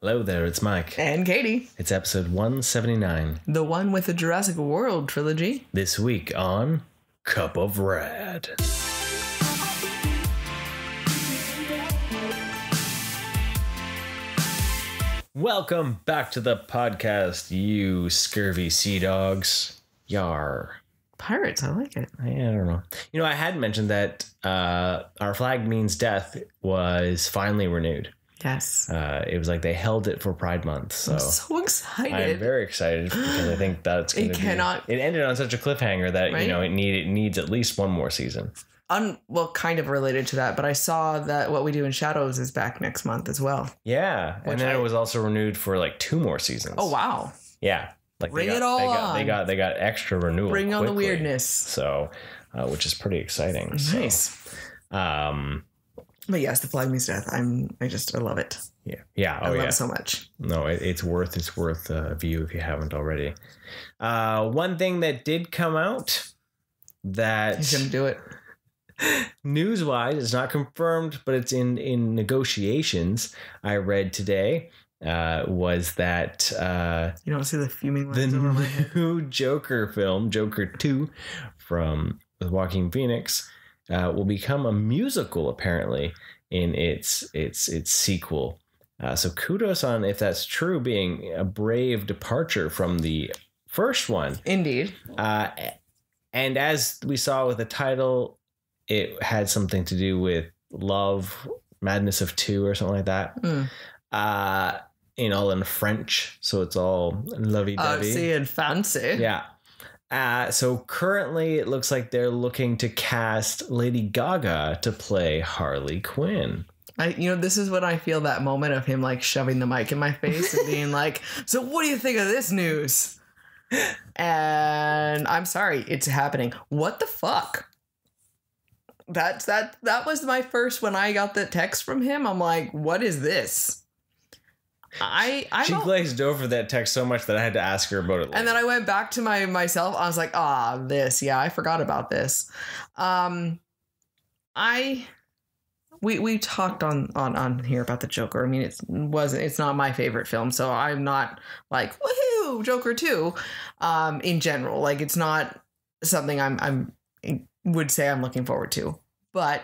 Hello there, it's Mike. And Katie. It's episode 179. The one with the Jurassic World trilogy. This week on Cup of Rad. Welcome back to the podcast, you scurvy sea dogs. Yar. Pirates, I like it. I don't know. You know, I had mentioned that Our Flag Means Death was finally renewed. Yes. It was like they held it for Pride Month. So I'm so excited. I'm very excited because I think that's going to be... It ended on such a cliffhanger that, right? You know, it needs at least one more season. Well, kind of related to that, but I saw that What We Do in Shadows is back next month as well. Yeah. And then it was also renewed for like 2 more seasons. Oh, wow. Yeah. Like Bring it all on. They got extra renewal. Bring on the weirdness. So, which is pretty exciting. Nice. So, but yes, The Flag Means Death. I love it. Yeah. Yeah. I love it so much. No, it's worth a view if you haven't already. One thing that did come out that He's gonna do it. News-wise, it's not confirmed, but it's in negotiations. I read today was that you don't see the fuming lines over my head. The new Joker film, Joker 2, with Joaquin Phoenix, will become a musical apparently in its sequel. So kudos on if that's true, being a brave departure from the first one. Indeed. And as we saw with the title, it had something to do with love, madness of 2 or something like that. All in French, so it's all lovey-dovey. Artsy and fancy. Yeah. So currently it looks like they're looking to cast Lady Gaga to play Harley Quinn. This is when I feel that moment of him like shoving the mic in my face and being like, so what do you think of this news? And I'm sorry, it's happening. What the fuck? That was my first, when I got the text from him, I'm like, what is this? She glazed over that text so much that I had to ask her about it later. And then I went back to myself. I was like, this. Yeah, I forgot about this. We talked on here about the Joker. I mean, it's not my favorite film, so I'm not like, woohoo, Joker 2. In general, like, it's not something I'm would say I'm looking forward to. But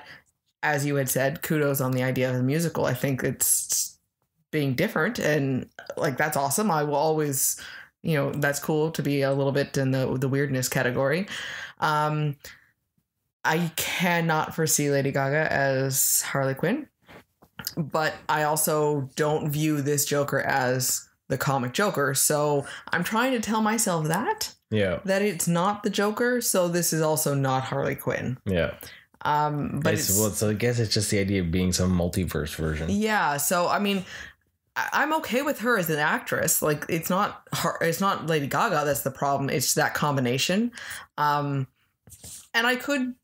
as you had said, kudos on the idea of the musical. I think it's being different, and like, that's awesome. I will always, that's cool to be a little bit in the weirdness category. I cannot foresee Lady Gaga as Harley Quinn, but I also don't view this Joker as the comic Joker. So I'm trying to tell myself that it's not the Joker. So this is also not Harley Quinn. Yeah. But so I guess it's just the idea of being some multiverse version. Yeah. So, I mean, I'm okay with her as an actress. Like, it's not Lady Gaga that's the problem. It's that combination. And I could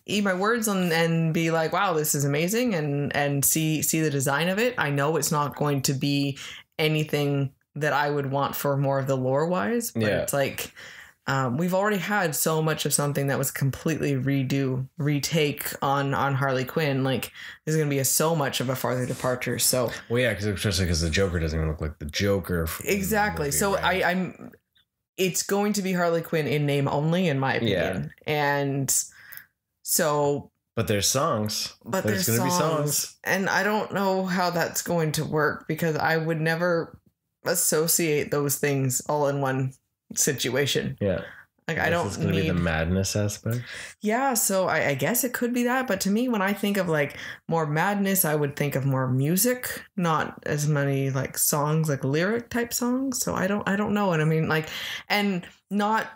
eat my words and be like, wow, this is amazing, and see the design of it. I know it's not going to be anything that I would want for more of the lore wise, but it's like, we've already had so much of something that was completely retake on Harley Quinn. Like, there's going to be so much of a farther departure. So, well, yeah, especially because the Joker doesn't even look like the Joker. Exactly. So right? It's going to be Harley Quinn in name only, in my opinion. Yeah. And so, but there's songs. But there's going to be songs, and I don't know how that's going to work, because I would never associate those things all in one situation. Yeah. Like, I don't need... be the madness aspect. Yeah, so I guess it could be that, but to me, when I think of like more madness, I would think of more music, not as many like songs, like lyric type songs. So I don't know what I mean, like, and not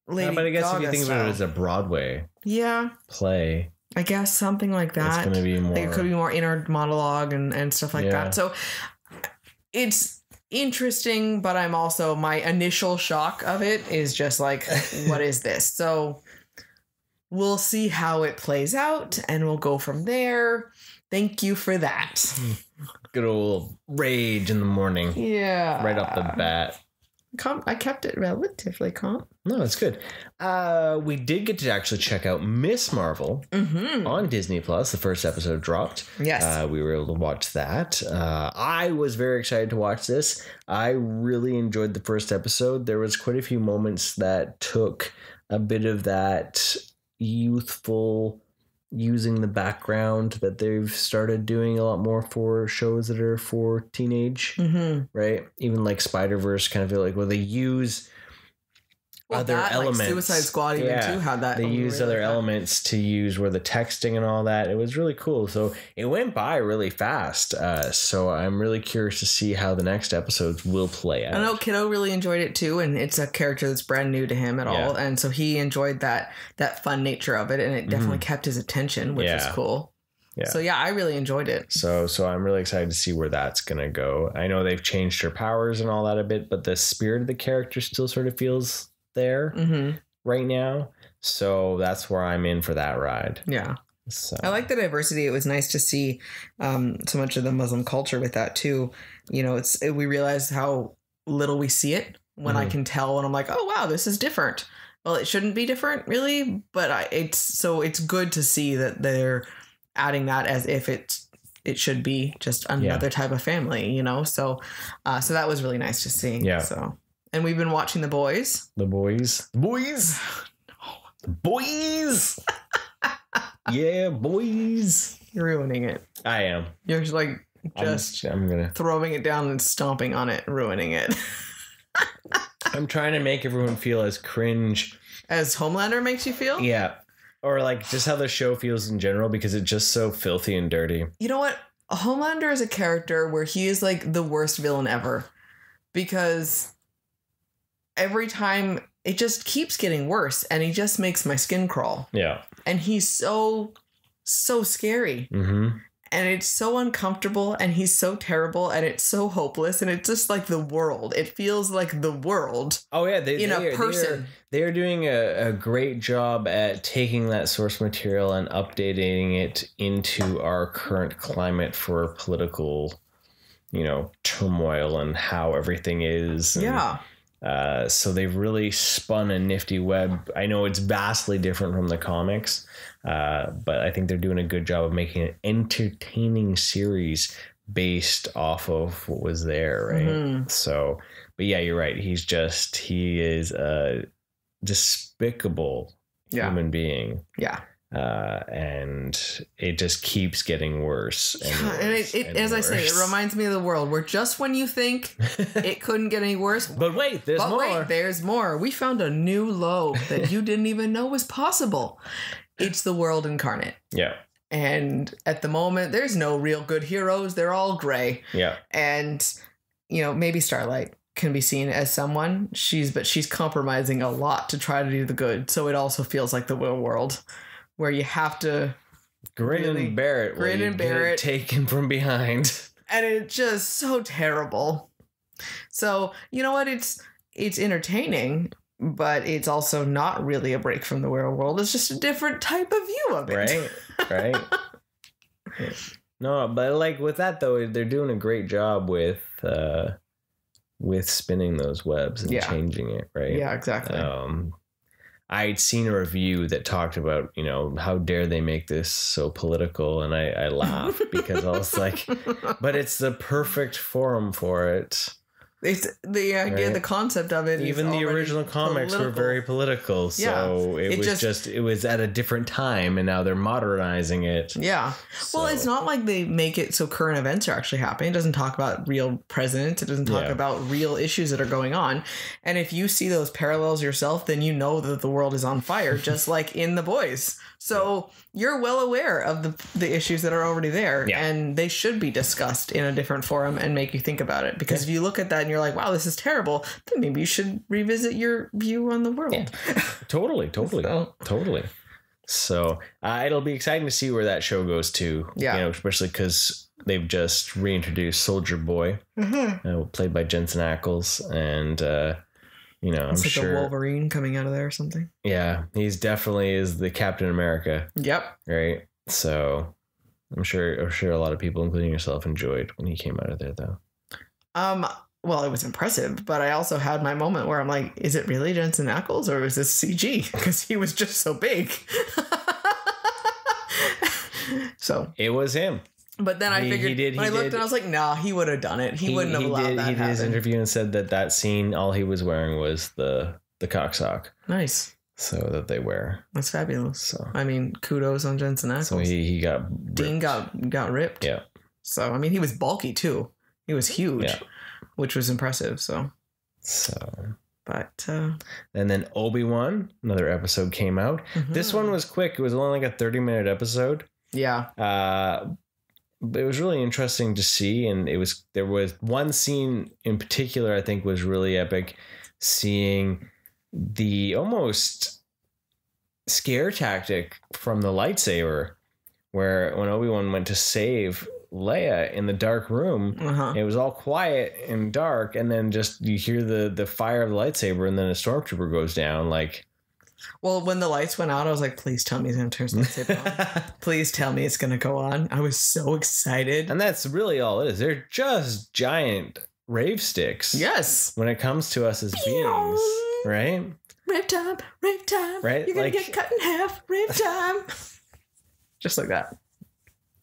Lady Gaga. But I guess if you think about it as a Broadway play, I guess something like that. It's going to be more. Like, it could be more inner monologue and stuff like that. So it's interesting, but I'm also, my initial shock of it is just like, what is this? So we'll see how it plays out, and we'll go from there. Thank you for that. Good old rage in the morning. Yeah. Right off the bat. I kept it relatively calm. No, it's good. We did get to actually check out Miss Marvel on Disney Plus. The first episode dropped. Yes. We were able to watch that. I was very excited to watch this. I really enjoyed the first episode. There was quite a few moments that took a bit of that youthful using the background that they've started doing a lot more for shows that are for teenage, right? Even like Spider-Verse kind of feel like, well, they use other elements. Like Suicide Squad even too had that. They use other elements to use where the texting and all that. It was really cool. So it went by really fast. So I'm really curious to see how the next episodes will play out. I know Kiddo really enjoyed it too, and it's a character that's brand new to him at all, and so he enjoyed that fun nature of it, and it definitely kept his attention, which is cool. Yeah. So yeah, I really enjoyed it. So I'm really excited to see where that's gonna go. I know they've changed her powers and all that a bit, but the spirit of the character still sort of feels there right now, so that's where I'm in for that ride. So I like the diversity. It was nice to see so much of the Muslim culture with that too. You know, we realize how little we see it when I can tell when I'm like, oh wow, this is different. Well, it shouldn't be different really, but it's good to see that they're adding that as if it should be just another type of family, you know. So that was really nice to see. So. And we've been watching The Boys. The Boys. Yeah, boys. You're ruining it. I am. You're just like I'm gonna throwing it down and stomping on it, ruining it. I'm trying to make everyone feel as cringe as Homelander makes you feel. Yeah, or like just how the show feels in general, because it's just so filthy and dirty. You know what? Homelander is a character where he is like the worst villain ever, because every time it just keeps getting worse, and he just makes my skin crawl. Yeah. And he's so scary. And it's so uncomfortable, and he's so terrible, and it's so hopeless, and it's just like the world. It feels like the world. Oh yeah, they are doing a great job at taking that source material and updating it into our current climate for political, turmoil and how everything is. And, so they've really spun a nifty web. I know it's vastly different from the comics, but I think they're doing a good job of making an entertaining series based off of what was there, right? So, but yeah, you're right. He is a despicable human being. Yeah. And it just keeps getting worse. And as I say, it reminds me of the world where just when you think it couldn't get any worse, but wait, there's more. We found a new low that you didn't even know was possible. It's the world incarnate. Yeah. And at the moment, there's no real good heroes. They're all gray. Yeah. And, maybe Starlight can be seen as someone. But she's compromising a lot to try to do the good. So it also feels like the real world, where you have to grin and bear it, taken from behind. And it's just so terrible. So, you know what? It's entertaining, but it's also not really a break from the real world. It's just a different type of view of it. Right. No, but like with that though, they're doing a great job with spinning those webs and changing it, right? Yeah, exactly. I'd seen a review that talked about, how dare they make this so political, and I laughed because I was like, but it's the perfect forum for it. It's the idea, the concept of it. Even the original comics were very political, so it was at a different time, and now they're modernizing it. Yeah. So. Well, it's not like they make it so current events are actually happening. It doesn't talk about real presidents. It doesn't talk about real issues that are going on. And if you see those parallels yourself, then you know that the world is on fire, just like in The Boys. So you're well aware of the issues that are already there, and they should be discussed in a different forum and make you think about it. Because if you look at that and you're like, wow, this is terrible, then maybe you should revisit your view on the world. Yeah. Totally. So it'll be exciting to see where that show goes to. Yeah. Especially because they've just reintroduced Soldier Boy, played by Jensen Ackles, and it's like sure a Wolverine coming out of there or something. Yeah, he's definitely is the Captain America. Yep. Right. So I'm sure a lot of people, including yourself, enjoyed when he came out of there, though. Well, it was impressive, but I also had my moment where I'm like, is it really Jensen Ackles or is this CG? Because he was just so big. So it was him. But then I figured, when I looked and I was like, nah, he would have done it. He wouldn't have allowed that. He did his interview and said that scene, all he was wearing was the cock sock. Nice. So that they wear. That's fabulous. So I mean, kudos on Jensen Ackles. So he got ripped. Dean got ripped. Yeah. So I mean, he was bulky too. He was huge, which was impressive. So. But and then Obi-Wan, another episode came out. Mm-hmm. This one was quick. It was only like a 30-minute episode. Yeah. But it was really interesting to see, and there was one scene in particular I think was really epic, seeing the almost scare tactic from the lightsaber, where when Obi-Wan went to save Leia in the dark room, it was all quiet and dark, and then just you hear the fire of the lightsaber, and then a stormtrooper goes down. Like, well, when the lights went out, I was like, please tell me he's going to turn his lightsaber on. Please tell me it's going to go on. I was so excited. And that's really all it is. They're just giant rave sticks. Yes. When it comes to us as beings, right? Rave time, right? You're going to get cut in half, rave time. Just like that.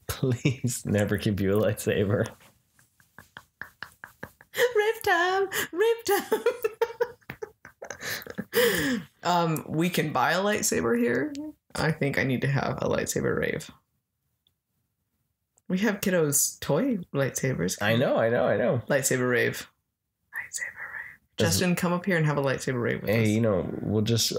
Please never give you a lightsaber. Rave time. We can buy a lightsaber here. I think I need to have a lightsaber rave. We have kiddos' toy lightsabers. I know. Lightsaber rave. Justin, come up here and have a lightsaber rave with us. Hey, we'll just...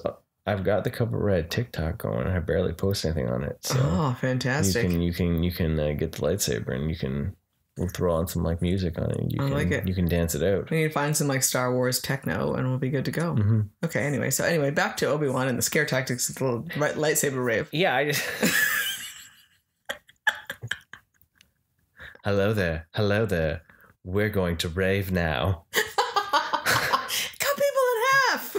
I've got the Cup of Red TikTok going, and I barely post anything on it. So oh, fantastic! You can get the lightsaber, and we'll throw on some music on it. And like it. You can dance it out. We need to find some Star Wars techno, and we'll be good to go. Mm-hmm. Okay. Anyway, back to Obi-Wan and the scare tactics of the little lightsaber rave. Yeah, I just. Hello there. We're going to rave now. Cut people in half.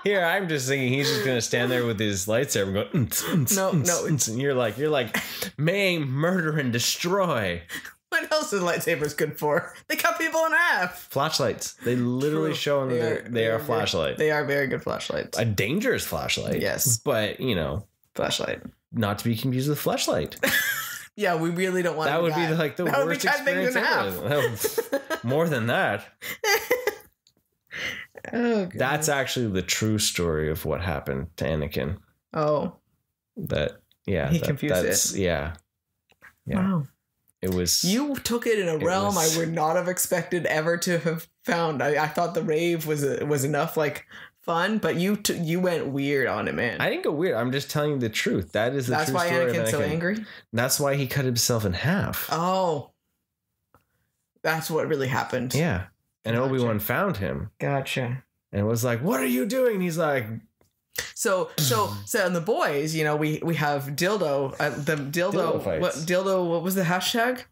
Here, I'm just thinking he's just gonna stand there with his lightsaber and go. No. And you're like, maim, murder, and destroy. What else is lightsabers good for? They cut people in half. Flashlights. They literally show them they are flashlights. They are very good flashlights. A dangerous flashlight. Yes, but flashlight. Not to be confused with flashlight. Yeah, we really don't want that. Would be the worst experience ever. More than that. Oh, God. That's actually the true story of what happened to Anakin. Oh. He confused it. Yeah. Wow. It was... You took it in a realm I would not have expected ever to have found. I thought the rave was enough fun, but you went weird on it, man. I didn't go weird. I'm just telling you the truth. That is the true story. That's why Anakin's so angry? That's why he cut himself in half. Oh. That's what really happened. Yeah. And gotcha. Obi-Wan found him. Gotcha. And was like, "What are you doing?" And he's like, So in the boys, we have dildo, the dildo fights. What was the hashtag?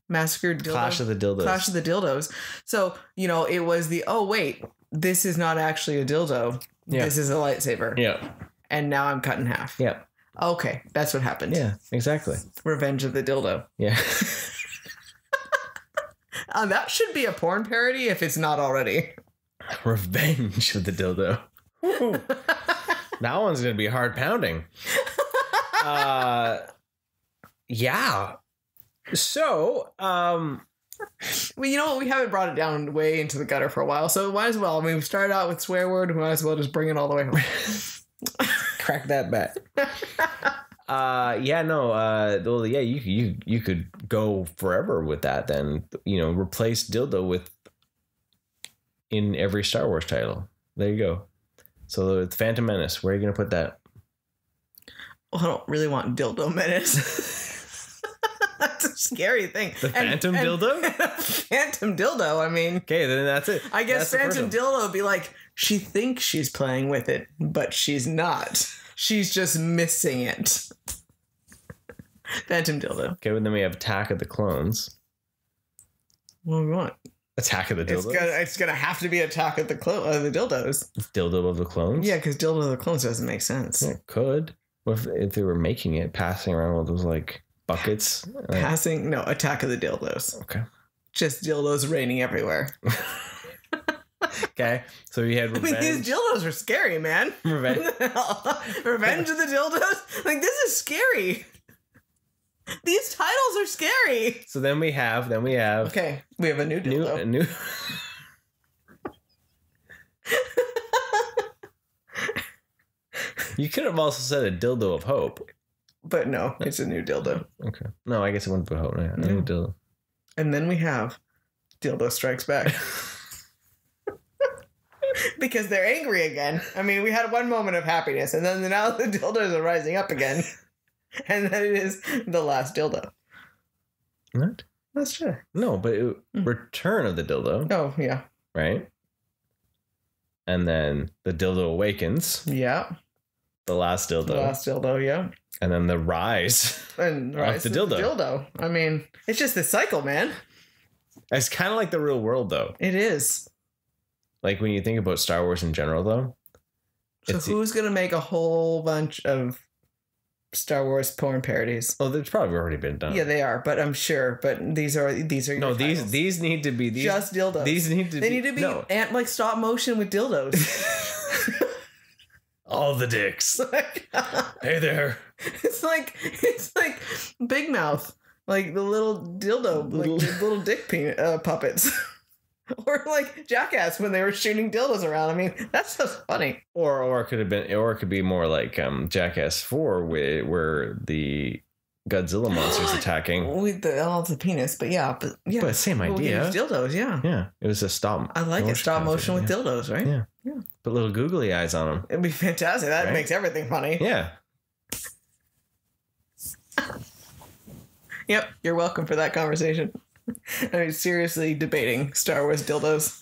Massacred dildo. Clash of the dildos. Clash of the dildos. So, it was this is not actually a dildo. Yeah. This is a lightsaber. Yeah. And now I'm cut in half. Yeah. Okay. That's what happened. Yeah, exactly. Revenge of the dildo. Yeah. That should be a porn parody if it's not already. Revenge of the dildo. That one's going to be hard pounding. Yeah. So, well, you know what? We haven't brought it down way into the gutter for a while, so might as well. I mean, we started out with swear word. We might as well just bring it all the way home. Crack that bet. You could go forever with that. Then replace dildo with in every Star Wars title. There you go. So the Phantom Menace. Where are you going to put that? Well, I don't really want dildo menace. That's a scary thing. The Phantom dildo. Phantom dildo. I mean, okay, then that's it. I guess Phantom dildo would be like she thinks she's playing with it, but she's not. She's just missing it. Phantom dildo. Okay, well, then we have Attack of the Clones. What do we want? Attack of the Dildos? It's gonna have to be Attack of the Dildos. Dildo of the Clones? Yeah, because Dildo of the Clones doesn't make sense. It could. What if they were making it, passing around all those buckets. Attack of the Dildos. Okay. Just dildos raining everywhere. Okay. So you had revenge. I mean, these dildos are scary, man. Revenge. Revenge of the Dildos? Like, this is scary. These titles are scary. So then we have. Okay. We have a new dildo. A new. You could have also said a dildo of hope. But no, it's a new dildo. Okay. No, I guess it wouldn't be hope. Yeah, new dildo. And then we have Dildo Strikes Back. Because they're angry again. I mean, we had one moment of happiness, and then now the dildos are rising up again. And then it is the last dildo. What? That's true. No, but Return of the Dildo. Oh, yeah. Right? And then the dildo awakens. Yeah. The last dildo. The last dildo, yeah. And then the rise. And rise of the dildo. The dildo. I mean, it's just the cycle, man. It's kind of like the real world, though. It is. Like when you think about Star Wars in general, though. So who's going to make a whole bunch of Star Wars porn parodies? Oh, they've probably already been done. Yeah, they are, but I'm sure. But these are your no. titles. These need to be just dildos. These need to. They need to be like stop motion with dildos. All the dicks. Hey there. It's like Big Mouth, like the little dildo, like the little dick puppets. Or like Jackass when they were shooting dildos around. I mean, that's so funny. Or it could be more like Jackass 4 where the Godzilla monster's attacking with the penis, but same idea. Dildos, yeah. It was a stop. I like it. Stop motion with dildos, right? Yeah. Yeah. Put little googly eyes on them. It'd be fantastic. That makes everything funny. Yeah. Yep. You're welcome for that conversation. I mean, seriously debating Star Wars dildos.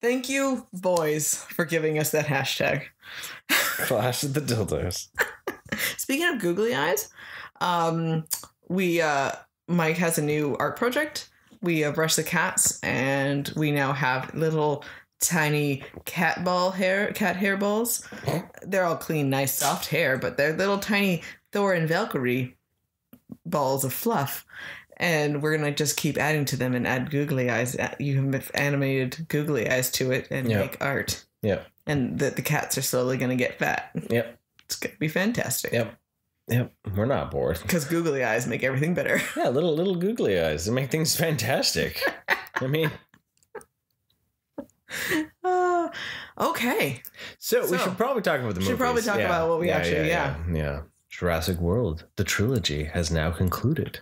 Thank you, boys, for giving us that hashtag. Flash of the dildos. Speaking of googly eyes, Mike has a new art project. We brush the cats, and we now have little tiny cat hair balls. They're all clean, nice, soft hair, but they're little tiny Thor and Valkyrie balls of fluff. And we're going to just keep adding to them and add googly eyes. You have animated googly eyes to it and make art. Yep. And the cats are slowly going to get fat. Yep. It's going to be fantastic. Yep. We're not bored. Because googly eyes make everything better. Yeah, little googly eyes. They make things fantastic. I mean... Okay. So we should probably talk about the movies. Should probably talk about what we actually... Yeah. Jurassic World, the trilogy, has now concluded.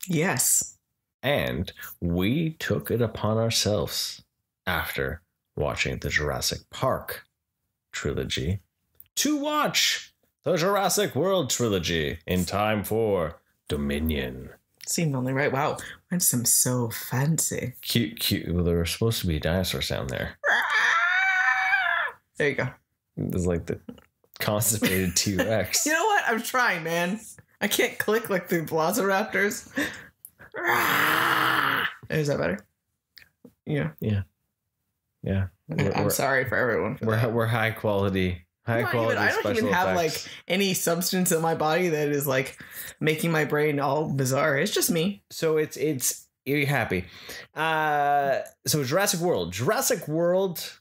Yes. And we took it upon ourselves, after watching the Jurassic Park trilogy, to watch the Jurassic World trilogy in time for Dominion. Seemed only right. Wow. Went some so fancy. Cute. Well, there was supposed to be a dinosaur sound there. There you go. It was like the constipated T-Rex. You know what? I'm trying, man. I can't click like the velociraptors. Is that better? Yeah. I'm sorry for everyone. We're high quality. I don't even have like any substance in my body that is like making my brain all bizarre. It's just me. So it's you're happy. So Jurassic World.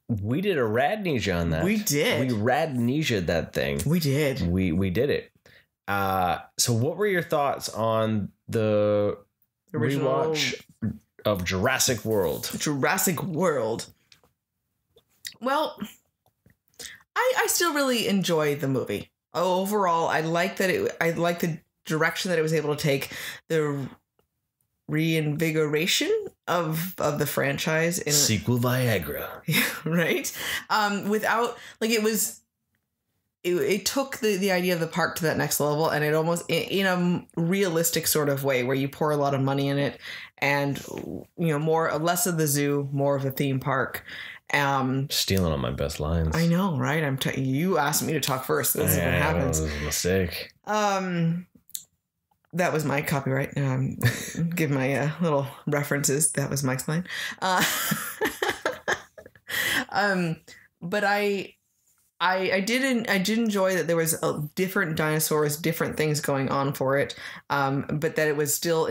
We did a RADnesia on that. We did. We RADnesia that thing. We did. We did it. So what were your thoughts on the original rewatch of Jurassic World? Jurassic World. Well, I still really enjoy the movie. Overall, I like the direction that it was able to take, the reinvigoration of the franchise in sequel Viagra. Right? Without like it took the idea of the park to that next level, and it almost in a realistic sort of way where you pour a lot of money in it, and less of the zoo, more of a theme park. Stealing all my best lines. I know, right? You asked me to talk first. This is what happens. This is a mistake. That was my copyright. Give my little references. That was Mike's line. But I I did enjoy that there was different dinosaurs, different things going on for it, but that it was still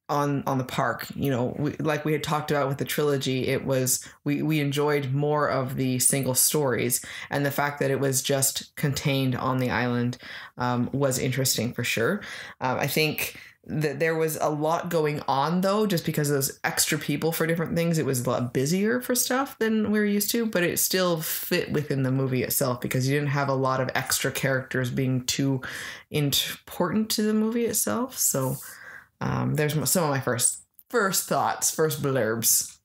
on the park. You know, like we had talked about with the trilogy, it was we enjoyed more of the single stories, and the fact that it was just contained on the island was interesting for sure. I think that there was a lot going on, though, just because those extra people for different things. It was a lot busier for stuff than we're used to, but it still fit within the movie itself because you didn't have a lot of extra characters being too important to the movie itself. So there's some of my first thoughts, first blurbs.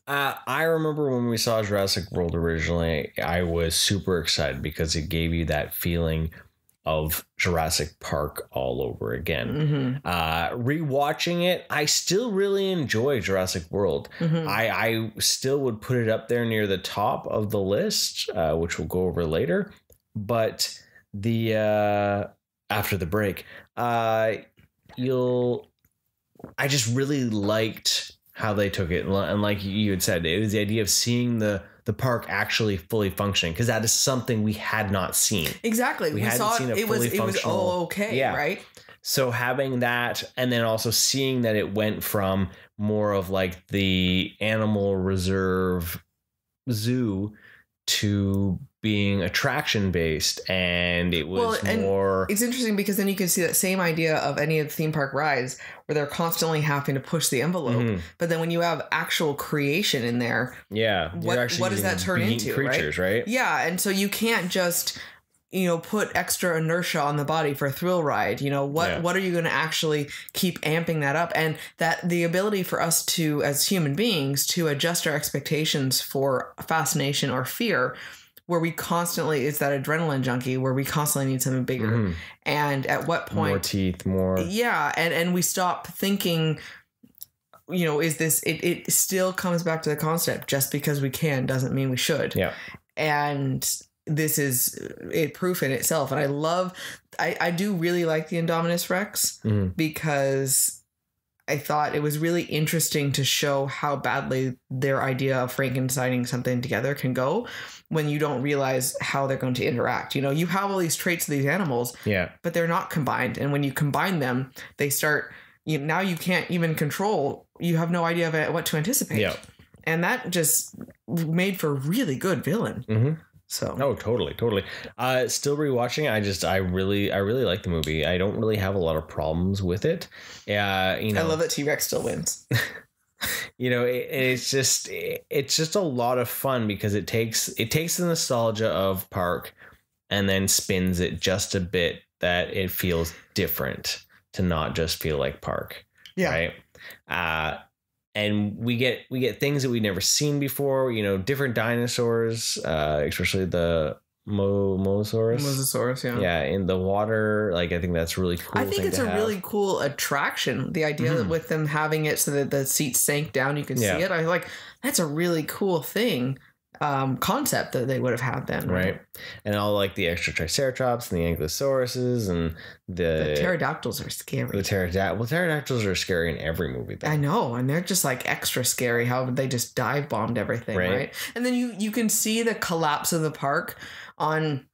I remember when we saw Jurassic World originally, I was super excited because it gave you that feeling of Jurassic Park all over again. Rewatching it, I still really enjoy Jurassic World. I still would put it up there near the top of the list, which we'll go over later. But after the break, I just really liked how they took it, and like you had said, it was the idea of seeing the park actually fully functioning, because that is something we had not seen. Exactly. We saw it. It was all okay, yeah. Right? So having that, and then also seeing that it went from more of like the animal reserve zoo to being attraction based, and it was more. It's interesting because then you can see that same idea of any of the theme park rides where they're constantly having to push the envelope. But then when you have actual creation in there, what does that turn into? Creatures, right? Yeah, and so you can't just put extra inertia on the body for a thrill ride. What are you going to actually keep amping that up? And that the ability for us to, as human beings, to adjust our expectations for fascination or fear, where we constantly, it's that adrenaline junkie where we constantly need something bigger. And at what point, more teeth, more. Yeah. And we stop thinking, is this, it still comes back to the concept, just because we can doesn't mean we should. Yeah. And this is proof in itself. And I do really like the Indominus Rex because I thought it was really interesting to show how badly their idea of Frankensteining something together can go when you don't realize how they're going to interact. You have all these traits of these animals, but they're not combined. And when you combine them, they start, now you can't even control, you have no idea of what to anticipate. Yeah. And that just made for a really good villain. So totally. Still rewatching it, I really like the movie. I don't really have a lot of problems with it. I love that T-Rex still wins. It's just a lot of fun because it takes the nostalgia of Park and then spins it just a bit that it feels different to not just feel like Park. Yeah. Right. And we get things that we've never seen before, different dinosaurs, especially the Mosasaurus. Yeah, in the water. Like, I think that's really cool. I think it's a really cool attraction. The idea that with them having it so that the seats sank down, you can see it. I like, that's a really cool thing. Concept that they would have had then, right? And all like the extra triceratops and the ankylosauruses and the pterodactyls are scary. Pterodactyls are scary in every movie, though. I know, and they're just like extra scary. How they just dive bombed everything, right? And then you can see the collapse of the park on.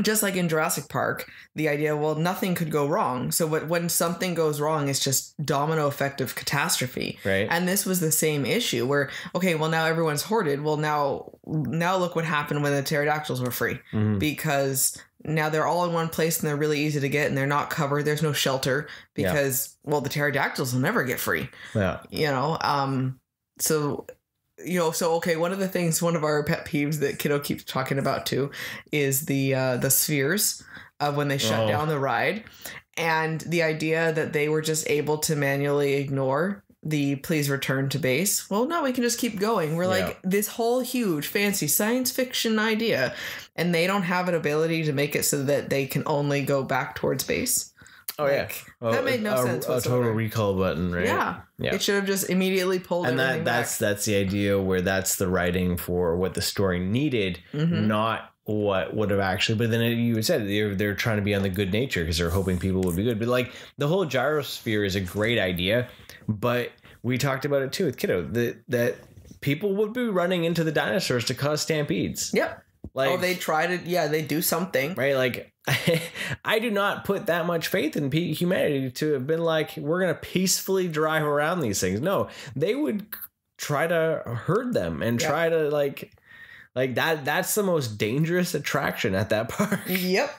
Just like in Jurassic Park, the idea, well, nothing could go wrong. So when something goes wrong, it's just domino effect of catastrophe. Right. And this was the same issue where, okay, well, now everyone's hoarded. Well, now look what happened when the pterodactyls were free. Because now they're all in one place and they're really easy to get and they're not covered. There's no shelter because, well, the pterodactyls will never get free. Yeah. Okay, one of our pet peeves that Kiddo keeps talking about too is the spheres of when they shut down the ride, and the idea that they were just able to manually ignore the please return to base. Well, no, we can just keep going. We're like this whole huge fancy science fiction idea, and they don't have an ability to make it so that they can only go back towards base. That made no sense whatsoever. A total recall button, right? Yeah. It should have just immediately pulled everything back. That's the idea where that's the writing for what the story needed, not what would have actually. But then you said they're trying to be on the good nature because they're hoping people would be good. But like the whole gyrosphere is a great idea, but we talked about it too with Kiddo that people would be running into the dinosaurs to cause stampedes. Yep. Like, they try to, they do something. right? Like, I do not put that much faith in humanity to have been like, we're going to peacefully drive around these things. No, they would try to herd them and try to like that. That's the most dangerous attraction at that park. Yep.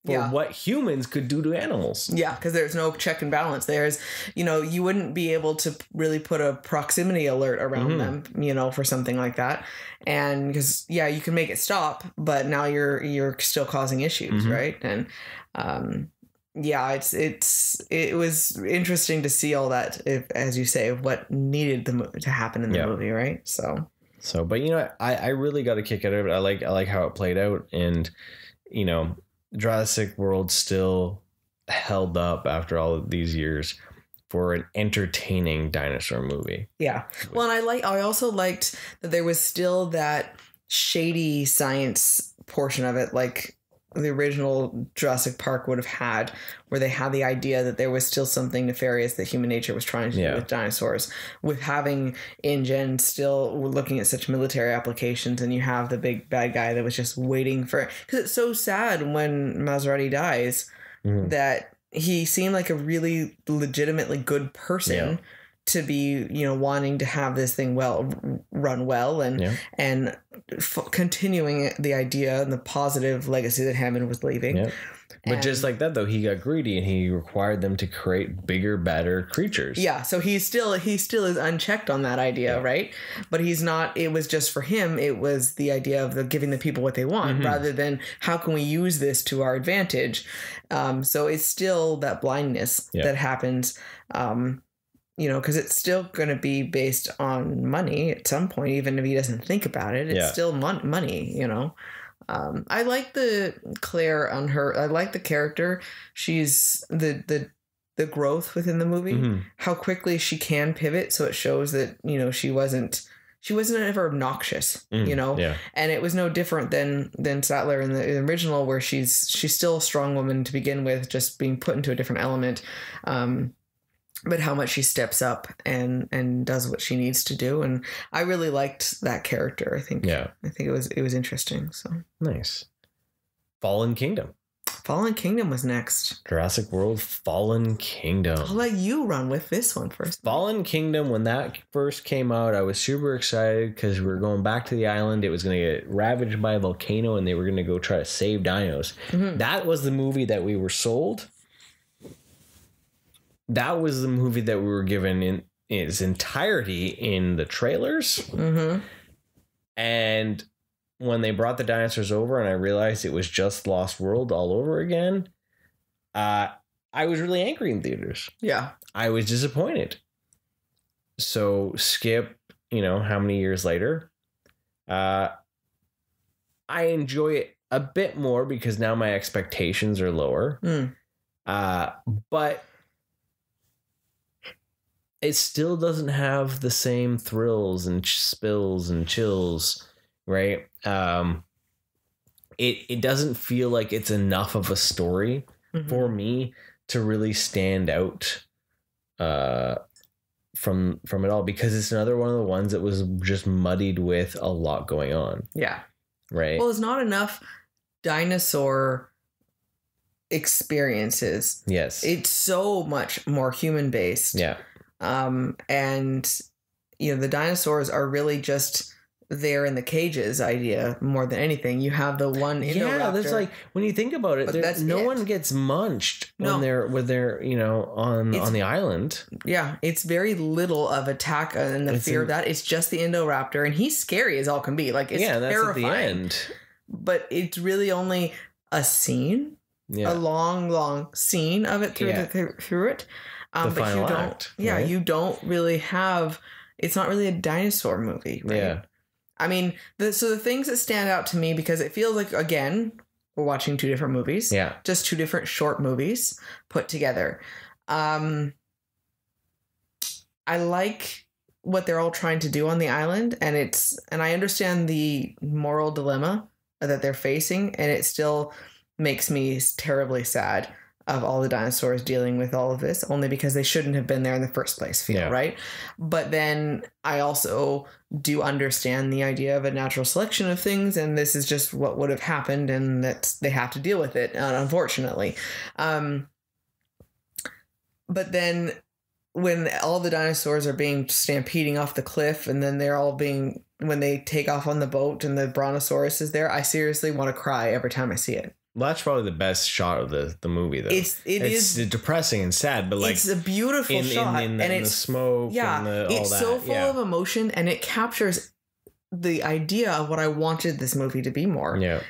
For what humans could do to animals. Yeah, because there's no check and balance. There's, you wouldn't be able to really put a proximity alert around them, for something like that. And because, you can make it stop, but now you're still causing issues, right? And it was interesting to see all that, as you say, what needed to happen in the movie, right? So, but I really got a kick out of it. I like how it played out, and Jurassic World still held up after all of these years for an entertaining dinosaur movie. Yeah. Well, and I also liked that there was still that shady science portion of it, like the original Jurassic Park would have had, where they had the idea that there was still something nefarious that human nature was trying to do with dinosaurs, with having InGen still looking at such military applications, and you have the big bad guy that was just waiting for, because it's so sad when Maserati dies that he seemed like a really legitimately good person to be, wanting to have this thing run well and continuing the idea and the positive legacy that Hammond was leaving. Yeah. But just like that, though, he got greedy and he required them to create bigger, better creatures. Yeah, so he still is unchecked on that idea, right? But he's not. It was just for him. It was the idea of giving the people what they want, rather than how can we use this to our advantage. So it's still that blindness that happens. Because it's still going to be based on money at some point, even if he doesn't think about it. It's still money, I like the Claire on her. I like the character. She's the growth within the movie, how quickly she can pivot. So it shows that, she wasn't ever obnoxious, and it was no different than Sattler in the original, where she's still a strong woman to begin with, just being put into a different element. But how much she steps up and does what she needs to do. And I really liked that character. I think it was interesting. So nice. Fallen Kingdom was next. Jurassic World Fallen Kingdom. I'll let you run with this one first. Fallen Kingdom, when that first came out, I was super excited because we were going back to the island. It was going to get ravaged by a volcano and they were going to go try to save dinos. That was the movie that we were sold. That was the movie that we were given in its entirety in the trailers. And when they brought the dinosaurs over and I realized it was just Lost World all over again, I was really angry in theaters. Yeah. I was disappointed. So skip, how many years later, I enjoy it a bit more because now my expectations are lower. But it still doesn't have the same thrills and spills and chills, right? It doesn't feel like it's enough of a story for me to really stand out from it all, because it's another one of the ones that was just muddied with a lot going on. Yeah. Right. Well, there's not enough dinosaur experiences. Yes. It's so much more human based. Yeah. And the dinosaurs are really just there in the cages idea more than anything. You have the one Indoraptor. Yeah, that's like, when you think about it, no one gets munched when they're on the island. Yeah, it's very little of attack and the fear of that. It's just the Indoraptor, and he's scary as all can be. Like, it's terrifying. At the end. But it's really only a scene, a long scene of it through it. But you don't. Act, right? You don't really have. It's not really a dinosaur movie, right? Yeah. I mean, the things that stand out to me, because it feels like, again, we're watching two different movies. Yeah. Just two different short movies put together. I like what they're all trying to do on the island, and I understand the moral dilemma that they're facing, and it still makes me terribly sad. of all the dinosaurs dealing with all of this, only because they shouldn't have been there in the first place, right? But then I also do understand the idea of a natural selection of things, and this is just what would have happened, and that they have to deal with it, unfortunately. But then when all the dinosaurs are being stampeding off the cliff, and then they're all being, when they take off on the boat and the brontosaurus is there, I seriously want to cry every time I see it. Well, that's probably the best shot of the movie, though. It is depressing and sad, but like it's a beautiful shot, and it's the smoke, and all it's that. so full of emotion, and it captures the idea of what I wanted this movie to be more. Yeah,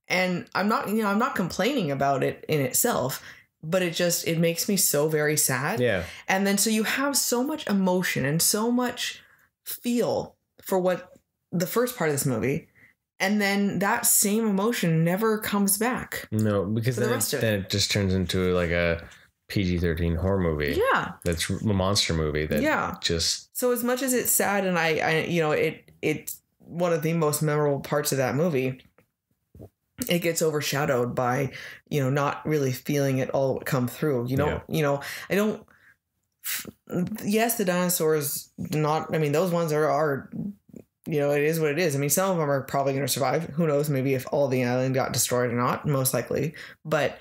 and I'm not complaining about it in itself, but it makes me so very sad. Yeah, and then so you have so much emotion and so much feel for what the first part of this movie. And then that same emotion never comes back. No, because then it just turns into like a PG-13 horror movie. Yeah. That's a monster movie that just... So as much as it's sad, and it's one of the most memorable parts of that movie, it gets overshadowed by, not really feeling it all come through. I don't... Yes, the dinosaurs those ones are it is what it is. I mean, some of them are probably going to survive. Who knows? Maybe if all the island got destroyed or not, most likely. But,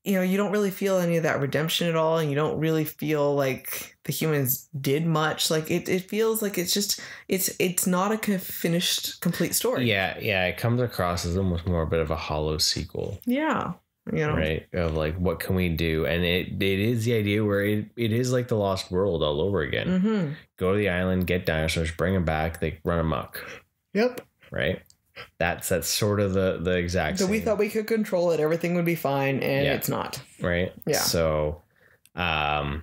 you don't really feel any of that redemption at all. And you don't really feel like the humans did much. Like it feels like it's not a finished, complete story. Yeah. Yeah. It comes across as almost more a bit of a hollow sequel. Yeah. Right. Of like, what can we do? And it is the idea where it is like the Lost World all over again. Mm-hmm. Go to the island, get dinosaurs, bring them back. They run amok. Yep. Right. That's sort of the exact so same. We thought we could control it. Everything would be fine. And it's not. Right. Yeah. So, I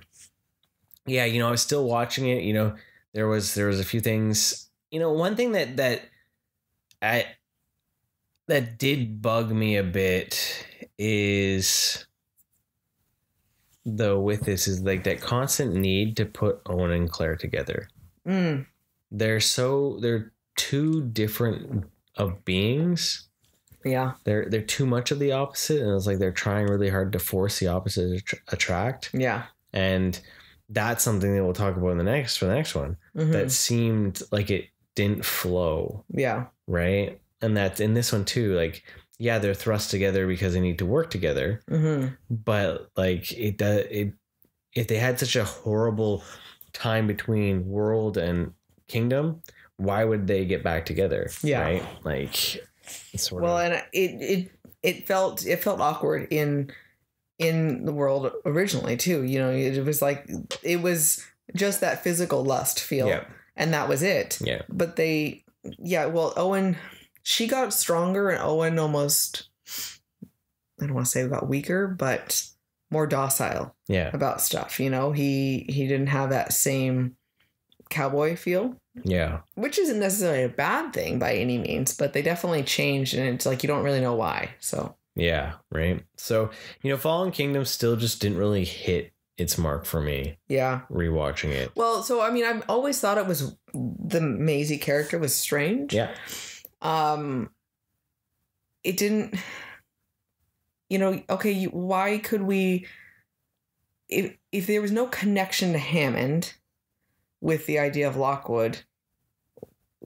was still watching it. There was a few things, one thing that did bug me a bit is like that constant need to put Owen and Claire together. They're too different of beings. Yeah, they're too much of the opposite, and it's like they're trying really hard to force the opposite to attract. Yeah, and that's something that we'll talk about for the next one. Mm-hmm. That seemed like it didn't flow. Yeah, right. And that's in this one too. Like, yeah, they're thrust together because they need to work together. Mm-hmm. But like if they had such a horrible time between world and kingdom, why would they get back together? Yeah, right. Like, and it felt awkward in the world originally too. It was like it was just that physical lust feel, and that was it. Yeah, but Owen. She got stronger, and Owen almost, I don't want to say got weaker, but more docile about stuff. He didn't have that same cowboy feel. Yeah. Which isn't necessarily a bad thing by any means, but they definitely changed, and it's like you don't really know why. So. Yeah, right. So, Fallen Kingdom still just didn't really hit its mark for me. Yeah. Rewatching it. Well, so, I've always thought it was, the Maisie character was strange. Yeah. It didn't, okay, why could we, if there was no connection to Hammond with the idea of Lockwood,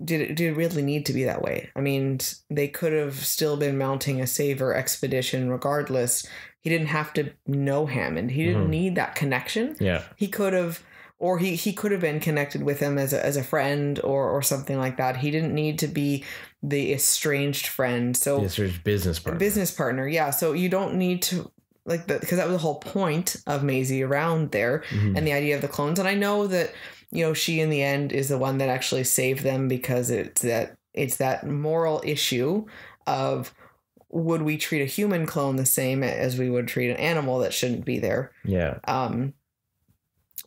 did it really need to be that way? I mean, they could have still been mounting a saver expedition regardless. He didn't have to know Hammond. He didn't need that connection. Yeah. He could have, or he could have been connected with him as a friend or something like that. He didn't need to be the estranged friend. So business partner. Yeah. So you don't need to because that was the whole point of Maisie around there and the idea of the clones. And I know that, she in the end is the one that actually saved them because it's that moral issue of, would we treat a human clone the same as we would treat an animal that shouldn't be there? Yeah.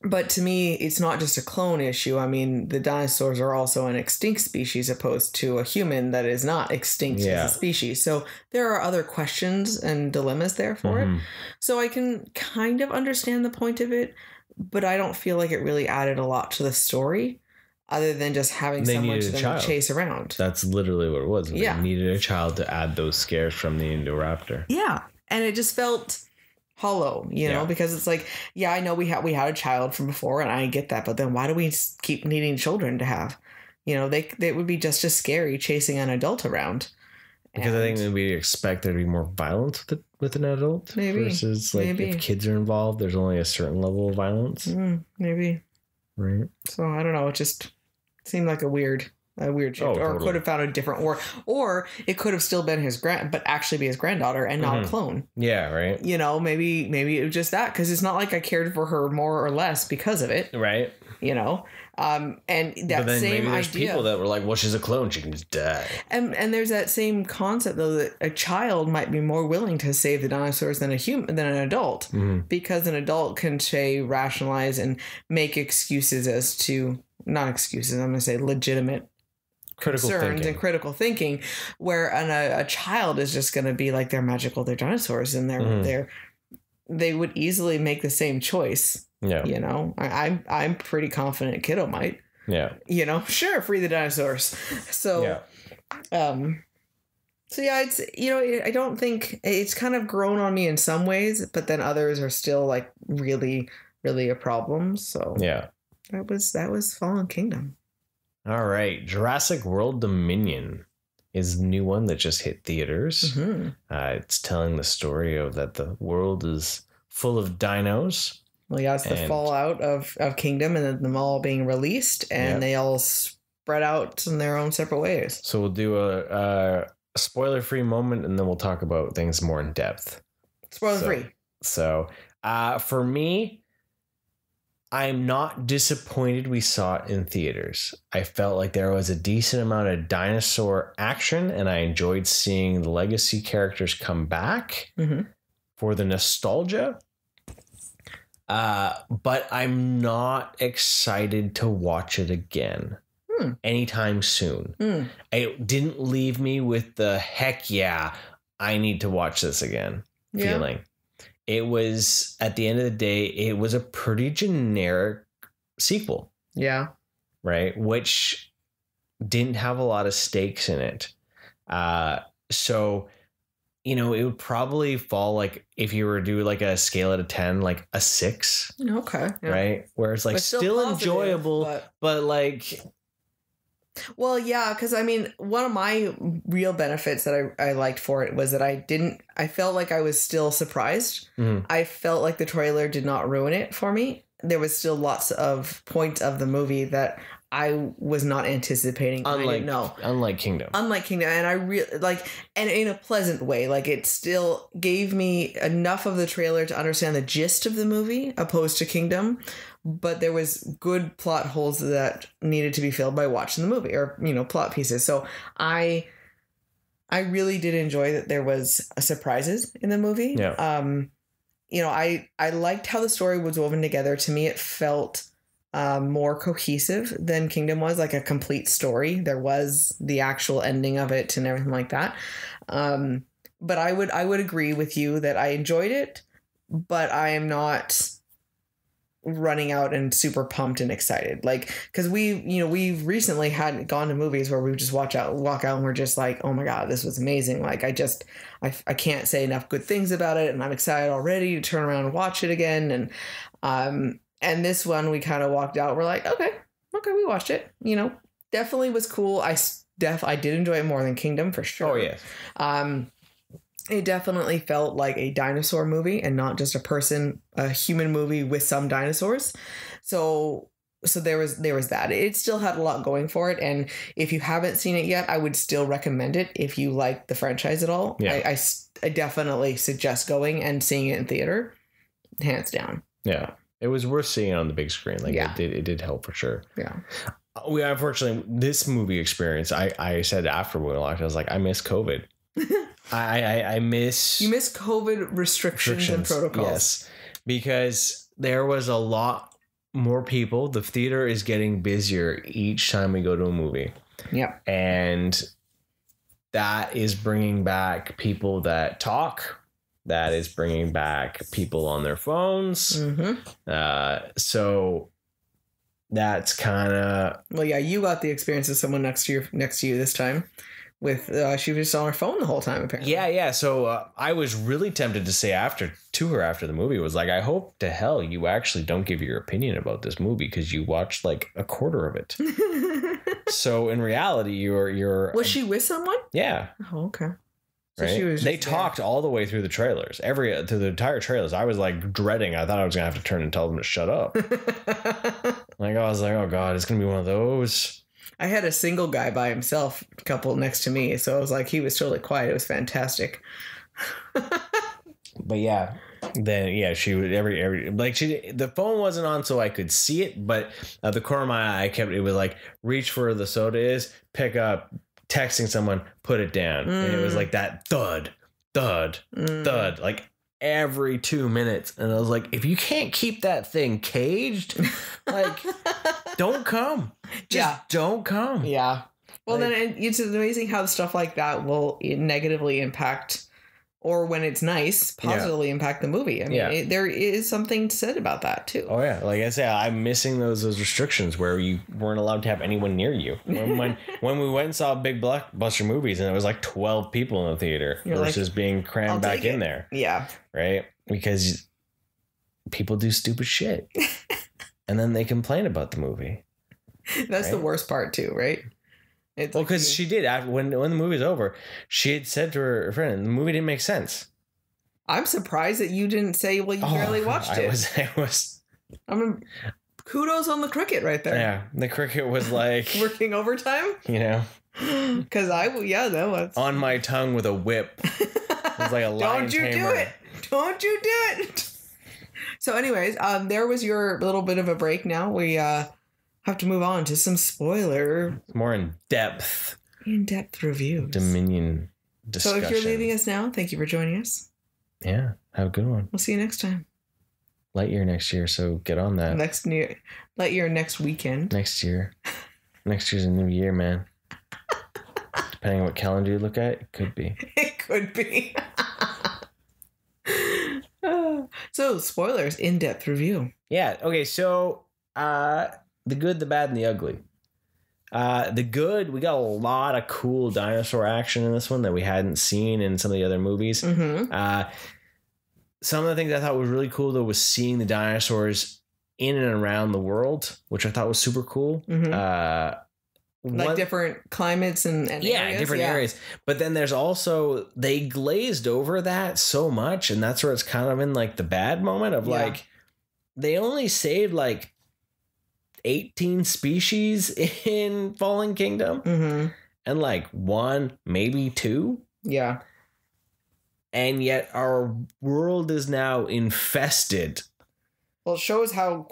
But to me, it's not just a clone issue. I mean, the dinosaurs are also an extinct species opposed to a human that is not extinct as a species. So there are other questions and dilemmas there for it. So I can kind of understand the point of it, but I don't feel like it really added a lot to the story other than just having someone to chase around. That's literally what it was. They needed a child to add those scares from the Indoraptor. Yeah. And it just felt hollow, you know, because it's like, yeah, I know we had a child from before, and I get that, but then why do we keep needing children to have? You know, they would be just as scary chasing an adult around. Because I think we expect there to be more violence with an adult versus like if kids are involved, there's only a certain level of violence. Maybe. Right. So I don't know. It just seemed like a weird shift. Or could have found a different, or it could have still been but actually be his granddaughter and not a clone. Yeah. Right. You know, maybe it was just that, because it's not like I cared for her more or less because of it. Right. You know, and that but then same maybe there's idea. People that were like, well, she's a clone, she can just die. And there's that same concept, though, that a child might be more willing to save the dinosaurs than an adult, because an adult can rationalize and make excuses as to, not excuses, I'm going to say legitimate concerns and critical thinking, where a child is just going to be like, they're magical, they're dinosaurs, and they would easily make the same choice. Yeah, you know, I'm pretty confident kiddo might. Yeah, you know, sure, free the dinosaurs. So, so yeah, it's, you know, I don't think it's kind of grown on me in some ways, but then others are still like really, really a problem. So yeah, that was Fallen Kingdom. All right, Jurassic World Dominion is the new one that just hit theaters. It's telling the story of that the world is full of dinos. Well, yeah, it's the fallout of Kingdom, and then them all being released, and they all spread out in their own separate ways. So we'll do a spoiler-free moment, and then we'll talk about things more in depth. Spoiler-free. So for me, I'm not disappointed we saw it in theaters. I felt like there was a decent amount of dinosaur action, and I enjoyed seeing the legacy characters come back for the nostalgia. But I'm not excited to watch it again anytime soon. It didn't leave me with the heck yeah, I need to watch this again feeling. It was, at the end of the day, it was a pretty generic sequel. Yeah. Right. Which didn't have a lot of stakes in it. So, you know, it would probably fall, like, if you were to do like a scale out of 10, like a 6. Okay. Yeah. Right. Where it's like but still positive, enjoyable, but like. Well, yeah, because I mean, one of my real benefits that I liked for it was that I felt like I was still surprised. I felt like the trailer did not ruin it for me. There was still lots of points of the movie that I was not anticipating. Unlike Kingdom. And I really and in a pleasant way, like it still gave me enough of the trailer to understand the gist of the movie opposed to Kingdom. But there was good plot holes that needed to be filled by watching the movie, or, you know, plot pieces. So I really did enjoy that there was surprises in the movie. Yeah. You know, I liked how the story was woven together. To me, it felt more cohesive than Kingdom was, like a complete story. There was the actual ending of it and everything like that. But I would agree with you that I enjoyed it, but I am not running out and super pumped and excited, like, because we've recently had gone to movies where we just walk out and we're just like, oh my god, this was amazing. Like I can't say enough good things about it, and I'm excited already to turn around and watch it again. And this one, we kind of walked out, we're like, okay, we watched it, you know, definitely was cool. I did enjoy it more than Kingdom for sure. Oh yeah. It definitely felt like a dinosaur movie and not just a human movie with some dinosaurs. So there was that. It still had a lot going for it. And if you haven't seen it yet, I would still recommend it if you like the franchise at all. Yeah. I definitely suggest going and seeing it in theater, hands down. Yeah. It was worth seeing on the big screen. Like it did help for sure. Yeah. We unfortunately, this movie experience, I said after we watched, I was like, I miss COVID. I miss... You miss COVID restrictions and protocols. Yes, because there was a lot more people. The theater is getting busier each time we go to a movie. Yeah. And that is bringing back people that talk. That is bringing back people on their phones. So that's kind of... Well, yeah, you got the experience of someone next to you this time. with she was on her phone the whole time apparently. Yeah. So I was really tempted to say after the movie was like, I hope to hell you actually don't give your opinion about this movie because you watched like a quarter of it. So in reality, you're was she with someone? Yeah. Oh, okay. So right? she was they talked all the way through the trailers, through the entire trailers. I was like dreading. I thought I was gonna have to turn and tell them to shut up. Like I was like, oh god, it's gonna be one of those. I had a single guy by himself, couple next to me, so I was like, he was totally quiet. It was fantastic. But yeah, then yeah, she would every like the phone wasn't on so I could see it, but at the corner of my eye, it was like reach for the soda is, pick up, texting someone, put it down, and it was like that thud, like every 2 minutes, and I was like, if you can't keep that thing caged, like don't come, just don't come. Yeah. Well, like, then it's amazing how stuff like that will negatively impact, or when it's nice, positively impact the movie. I mean, there is something said about that too. Oh yeah, like I say, I'm missing those restrictions where you weren't allowed to have anyone near you. When we went and saw big blockbuster movies and it was like 12 people in the theater versus being crammed back in there. Yeah. Right? Because people do stupid shit. And then they complain about the movie. That's the worst part too, right? It's well, because she did when the movie's over, she had said to her friend, the movie didn't make sense. I'm surprised that you didn't say, well, you barely watched it. I mean, kudos on the cricket right there. Yeah, the cricket was like working overtime. You know, because that was on my tongue with a whip. It was like a lion Don't you tamer. do it! Don't you do it! So, anyways, there was your little bit of a break. Now we have to move on to some spoiler, more in-depth reviews. Dominion discussion. So if you're leaving us now, thank you for joining us. Yeah, have a good one. We'll see you next time. Lightyear next year, so get on that. Lightyear next weekend. Next year. Next year's a new year, man. Depending on what calendar you look at, it could be. It could be. So, spoilers, in-depth review. Yeah, okay, so the good, the bad, and the ugly. The good, we got a lot of cool dinosaur action in this one that we hadn't seen in some of the other movies. Mm-hmm. Some of the things I thought was really cool, though, was seeing the dinosaurs in and around the world, which I thought was super cool. Mm-hmm. Like different climates and areas. Different areas. But then there's also, they glazed over that so much, and that's where it's kind of in like the bad moment of like, they only saved like 18 species in Fallen Kingdom, mm-hmm. and like 1, maybe 2. Yeah. And yet our world is now infested. Well, it shows how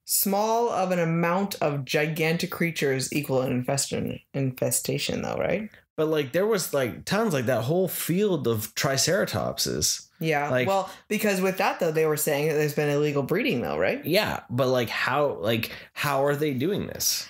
small of an amount of gigantic creatures equal an infestation, though, right? But like there was like tons, like that whole field of triceratopses. Yeah. Like, well, because with that though, they were saying that there's been illegal breeding though, right? Yeah, but like how are they doing this?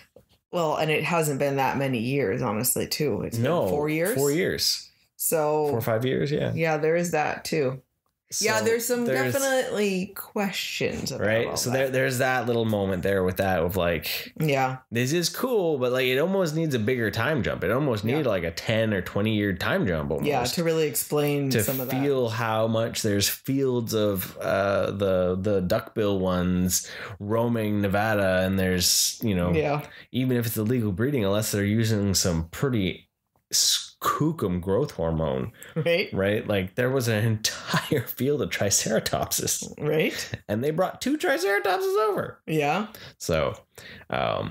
Well, and it hasn't been that many years, honestly, too. It's been 4 years. 4 years. So 4 or 5 years, yeah. Yeah, there is that too. So there's definitely questions about right. All so that. there's that little moment there with that of like, yeah, this is cool, but like it almost needs a bigger time jump. It almost needed like a 10 or 20 year time jump almost. Yeah, to really explain to some of that. To feel how much there's fields of the duckbill ones roaming Nevada, and there's, even if it's illegal breeding, unless they're using some pretty skookum growth hormone, right? Like there was an entire field of triceratopses, right? And they brought 2 triceratopses over. Yeah. So, yeah,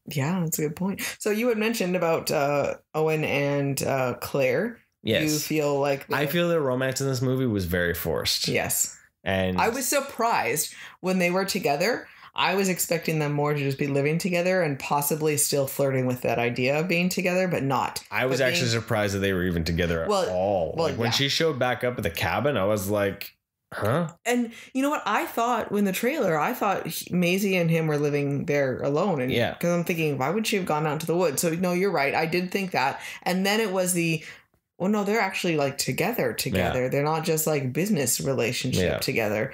that's a good point. So you had mentioned about Owen and Claire. Yes. You feel like I feel the romance in this movie was very forced. Yes. And I was surprised when they were together. I was expecting them more to just be living together and possibly still flirting with that idea of being together, but not. I was actually surprised that they were even together at all. Like when she showed back up at the cabin, I was like, huh? And you know what? I thought in the trailer, Maisie and him were living there alone. And yeah. Because I'm thinking, why would she have gone out to the woods? So no, you're right. I did think that. And then it was well, no, they're actually like together. Yeah. They're not just like business relationship together.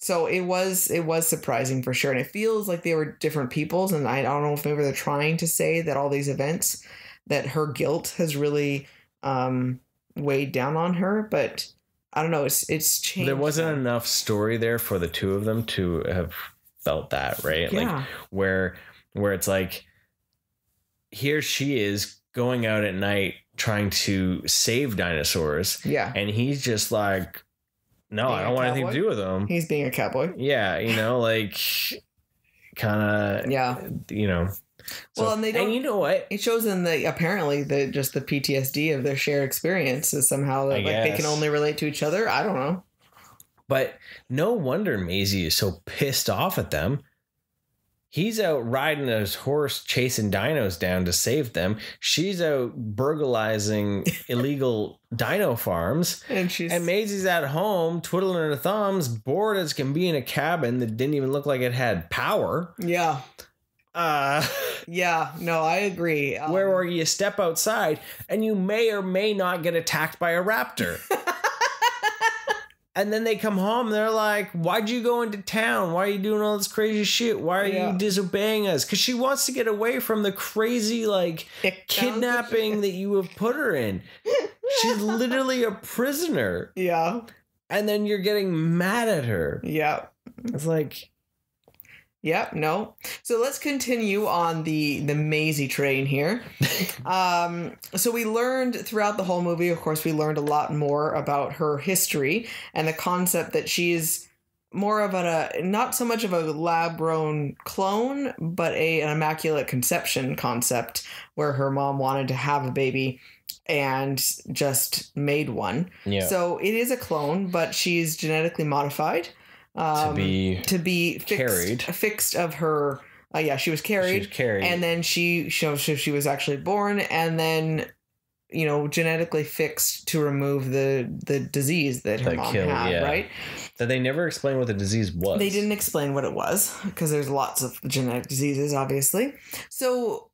So it was surprising for sure. And it feels like they were different peoples. And I don't know if maybe they're trying to say that all these events, that her guilt has really weighed down on her. But I don't know. It's changed. There wasn't enough story there for the two of them to have felt that, right? Yeah. Like where it's like, here she is going out at night trying to save dinosaurs. Yeah. And he's just like, no, I don't want anything to do with them. He's being a cowboy. Yeah. Like kind of, yeah. So, well, and they don't, and you know what? It shows in apparently the PTSD of their shared experiences somehow that they can only relate to each other. I don't know. But no wonder Maisie is so pissed off at them. He's out riding his horse, chasing dinos down to save them. She's out burglarizing illegal dino farms. And Maisie's at home, twiddling her thumbs, bored as can be in a cabin that didn't even look like it had power. Yeah. Yeah, no, I agree. Where you step outside and you may or may not get attacked by a raptor. And then they come home and they're like, why'd you go into town? Why are you doing all this crazy shit? Why are you disobeying us? Because she wants to get away from the crazy, kidnapping that you have put her in. She's literally a prisoner. Yeah. And then you're getting mad at her. Yeah. It's like... Yeah, no. So let's continue on the Maisie train here. So we learned throughout the whole movie, of course, we learned a lot more about her history and the concept that she's more of not so much of a lab-grown clone, but an immaculate conception concept where her mom wanted to have a baby and just made one. Yeah. So it is a clone, but she's genetically modified. To be fixed of her. She was carried. And then she was actually born, and then, genetically fixed to remove the disease that her mom had, right? That they never explained what the disease was. They didn't explain what it was, because there's lots of genetic diseases, obviously. So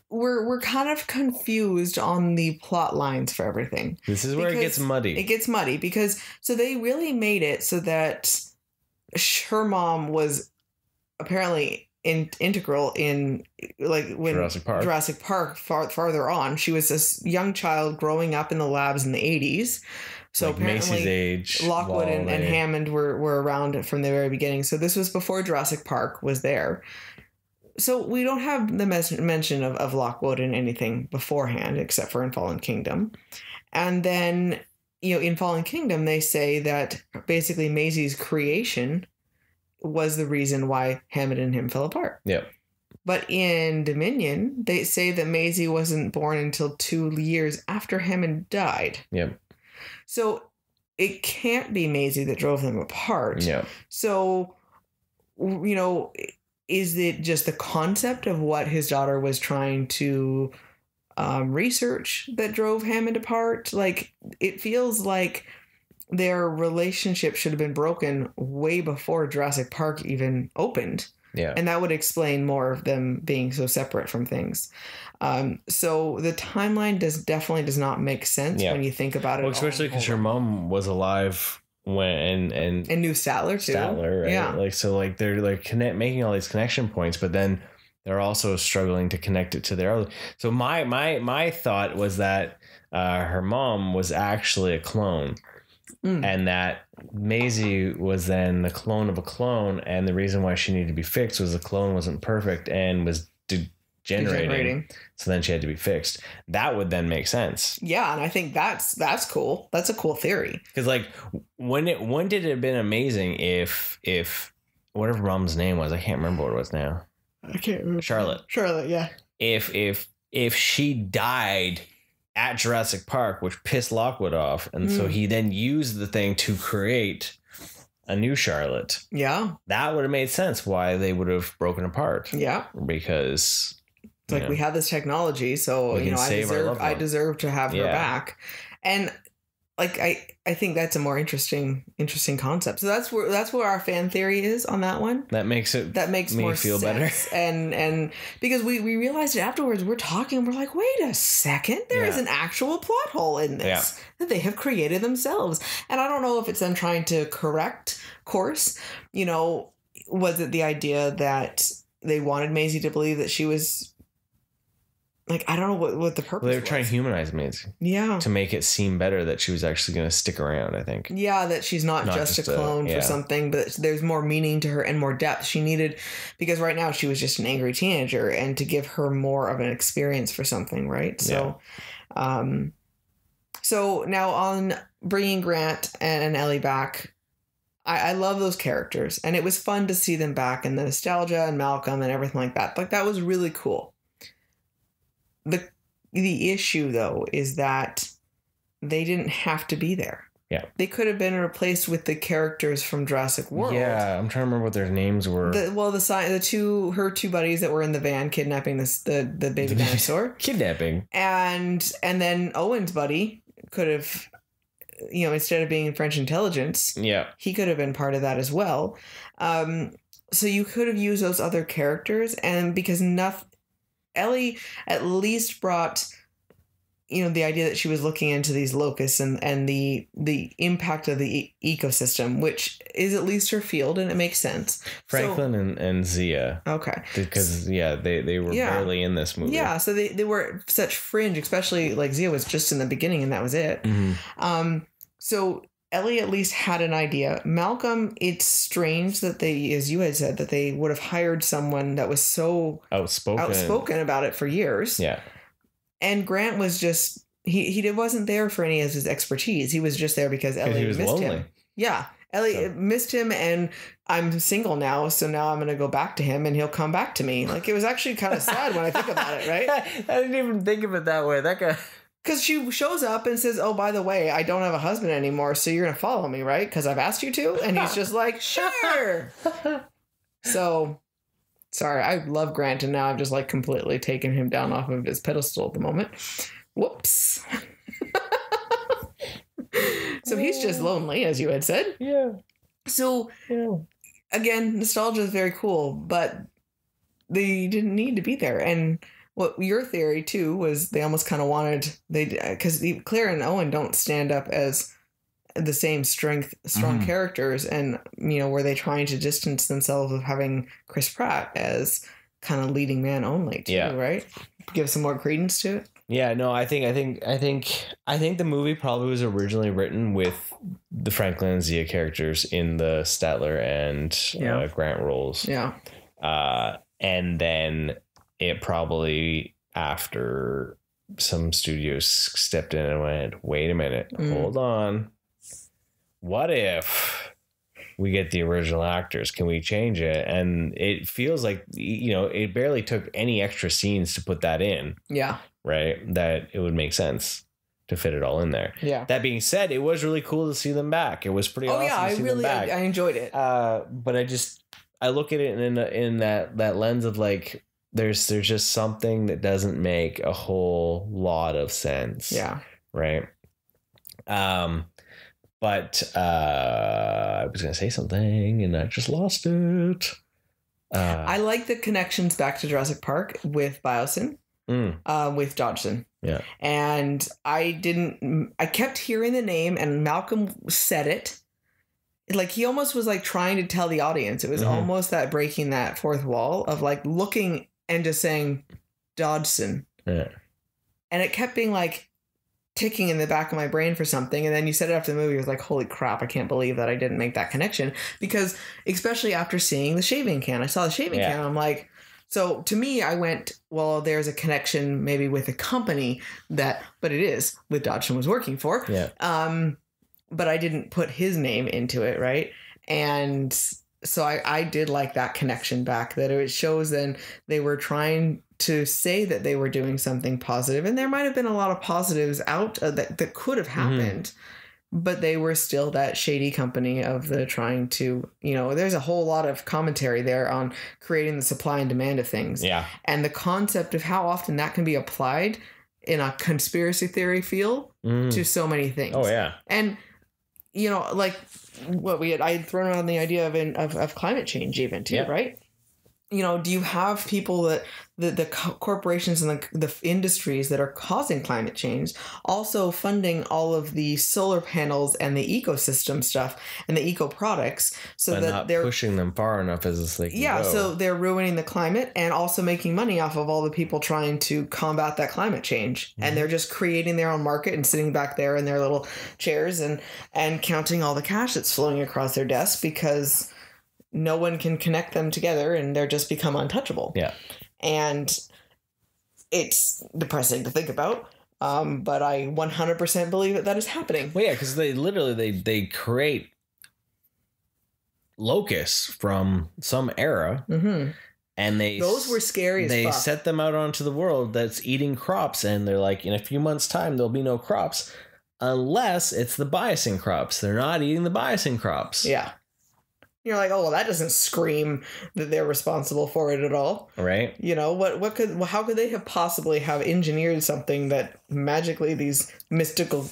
we're kind of confused on the plot lines for everything. This is where it gets muddy. It gets muddy because they really made it so that her mom was apparently integral in when Jurassic Park farther on. She was this young child growing up in the labs in the 80s. So apparently Macy's age, Lockwood and Hammond were around from the very beginning. So this was before Jurassic Park was there. So we don't have the mention of Lockwood in anything beforehand, except for in Fallen Kingdom. And then, in Fallen Kingdom, they say that basically Maisie's creation was the reason why Hammond and him fell apart. Yep. But in Dominion, they say that Maisie wasn't born until 2 years after Hammond died. Yep. So it can't be Maisie that drove them apart. Yeah. So, is it just the concept of what his daughter was trying to research that drove Hammond apart? It feels like their relationship should have been broken way before Jurassic Park even opened. Yeah. And that would explain more of them being so separate from things. So the timeline definitely does not make sense when you think about it. Well, especially because her mom was alive when and knew Statler too. Statler, right? Yeah. They're making all these connection points, but then they're also struggling to connect it to their other. So my thought was that her mom was actually a clone, and that Maisie was then the clone of a clone, and the reason why she needed to be fixed was the clone wasn't perfect and was degenerating. So then she had to be fixed. That would then make sense. Yeah, and I think that's cool. That's a cool theory. Because when did it have been amazing if whatever mom's name was, I can't remember what it was now. I can't remember. Charlotte, yeah. If she died at Jurassic Park, which pissed Lockwood off, and so he then used the thing to create a new Charlotte. Yeah. That would have made sense why they would have broken apart. Yeah. Because it's we have this technology, so I deserve to have her back. And like I think that's a more interesting concept. So that's where our fan theory is on that one. That makes me more feel sense. better. And because we realized it afterwards, we're talking, we're like, wait a second, there is an actual plot hole in this that they have created themselves. And I don't know if it's them trying to correct course. You know, was it the idea that they wanted Maisie to believe that she was, like, I don't know what the purpose was. They were trying to humanize Maisie. Yeah. To make it seem better that she was actually going to stick around, I think. Yeah, that she's not just a clone for something, but there's more meaning to her and more depth. She needed, because right now she was just an angry teenager, and to give her more of an experience for something, right? So, so now on bringing Grant and Ellie back, I love those characters, and it was fun to see them back, and the nostalgia and Malcolm and everything like that. Like, that was really cool. The issue, though, is that they didn't have to be there. Yeah. They could have been replaced with the characters from Jurassic World. Yeah, I'm trying to remember what their names were. Her two buddies that were in the van kidnapping the baby dinosaur. Kidnapping. And then Owen's buddy could have, you know, instead of being in French intelligence, he could have been part of that as well. So you could have used those other characters, and because Ellie at least brought, you know, the idea that she was looking into these locusts and the impact of the ecosystem, which is at least her field, and it makes sense. Franklin and Zia. Okay. Because, they were barely in this movie. Yeah, so they were such fringe, especially, like, Zia was just in the beginning and that was it. Mm-hmm. So Ellie at least had an idea. Malcolm, it's strange that they, as you had said, that they would have hired someone that was so outspoken about it for years. Yeah. And Grant was just, he wasn't there for any of his expertise. He was just there because Ellie missed lonely. Him. Yeah. Ellie missed him, and I'm single now, so now I'm going to go back to him and he'll come back to me. Like, it was actually kind of sad when I think about it, right? I didn't even think of it that way. That guy... Because she shows up and says, oh, by the way, I don't have a husband anymore, so you're going to follow me, right? Because I've asked you to. And he's just like, sure. So, sorry, I love Grant, and now I've just, like, completely taken him down off of his pedestal at the moment. Whoops. So he's just lonely, as you had said. Yeah. So, again, nostalgia is very cool, but they didn't need to be there. And what your theory too was, they almost kind of wanted, because Claire and Owen don't stand up as the same strong characters, and, you know, were they trying to distance themselves of having Chris Pratt as kind of leading man only too, right? Give some more credence to it. Yeah, no, I think the movie probably was originally written with the Franklin and Zia characters in the Statler and Grant roles. Yeah. And then it probably, after some studios stepped in and went, wait a minute, hold on. What if we get the original actors? Can we change it? And it feels like, you know, it barely took any extra scenes to put that in. Yeah. Right? That it would make sense to fit it all in there. Yeah. That being said, it was really cool to see them back. It was pretty awesome to see them back. I enjoyed it. But I look at it in that lens of, like, there's just something that doesn't make a whole lot of sense. Yeah. Right. But I was going to say something and I just lost it. I like the connections back to Jurassic Park with Biosyn, with Dodgson. Yeah. And I kept hearing the name, and Malcolm said it. Like, he almost was like trying to tell the audience. It was almost that breaking that fourth wall of, like, looking and just saying Dodgson. Yeah. And it kept being like ticking in the back of my brain for something. And then you said it after the movie, it was like, holy crap, I can't believe that I didn't make that connection. Because especially after seeing the shaving can, I saw the shaving can. I'm like, so to me, I went, well, there's a connection maybe with a company but it is with Dodgson was working for. Yeah. But I didn't put his name into it. Right. And so I did like that connection back, that it shows then they were trying to say that they were doing something positive, and there might have been a lot of positives out that could have happened, but they were still that shady company of the trying to, you know, there's a whole lot of commentary there on creating the supply and demand of things. Yeah. And the concept of how often that can be applied in a conspiracy theory feel to so many things. Oh yeah. And like what I had thrown around the idea of climate change even too, right? Do you have people that the corporations and the industries that are causing climate change also funding all of the solar panels and the ecosystem stuff and the eco products, so but that they're pushing them far enough as they can go. So they're ruining the climate and also making money off of all the people trying to combat that climate change. And they're just creating their own market and sitting back there in their little chairs and counting all the cash that's flowing across their desk because no one can connect them together and they're just become untouchable. Yeah. And it's depressing to think about. But I 100% believe that is happening. Well, yeah, because they literally, they create locusts from some era. Mm-hmm. And those were scary as fuck. They set them out onto the world that's eating crops. And they're like, in a few months' time, there'll be no crops. Unless it's the biosin crops. They're not eating the biosin crops. Yeah. You're like, oh, well, that doesn't scream that they're responsible for it at all. Right. How could they have possibly have engineered something that magically these mystical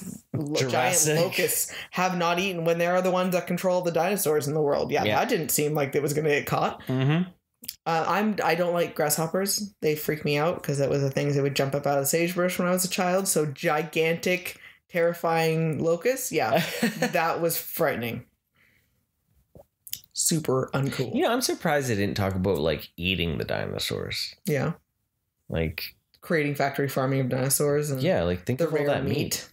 giant locusts have not eaten when they are the ones that control the dinosaurs in the world? Yeah. That didn't seem like it was going to get caught. Mm-hmm. I don't like grasshoppers. They freak me out because that was the things that would jump up out of the sagebrush when I was a child. So gigantic, terrifying locusts. Yeah, that was frightening. Super uncool. I'm surprised they didn't talk about like eating the dinosaurs. Yeah. Like creating factory farming of dinosaurs. And like think of all that meat.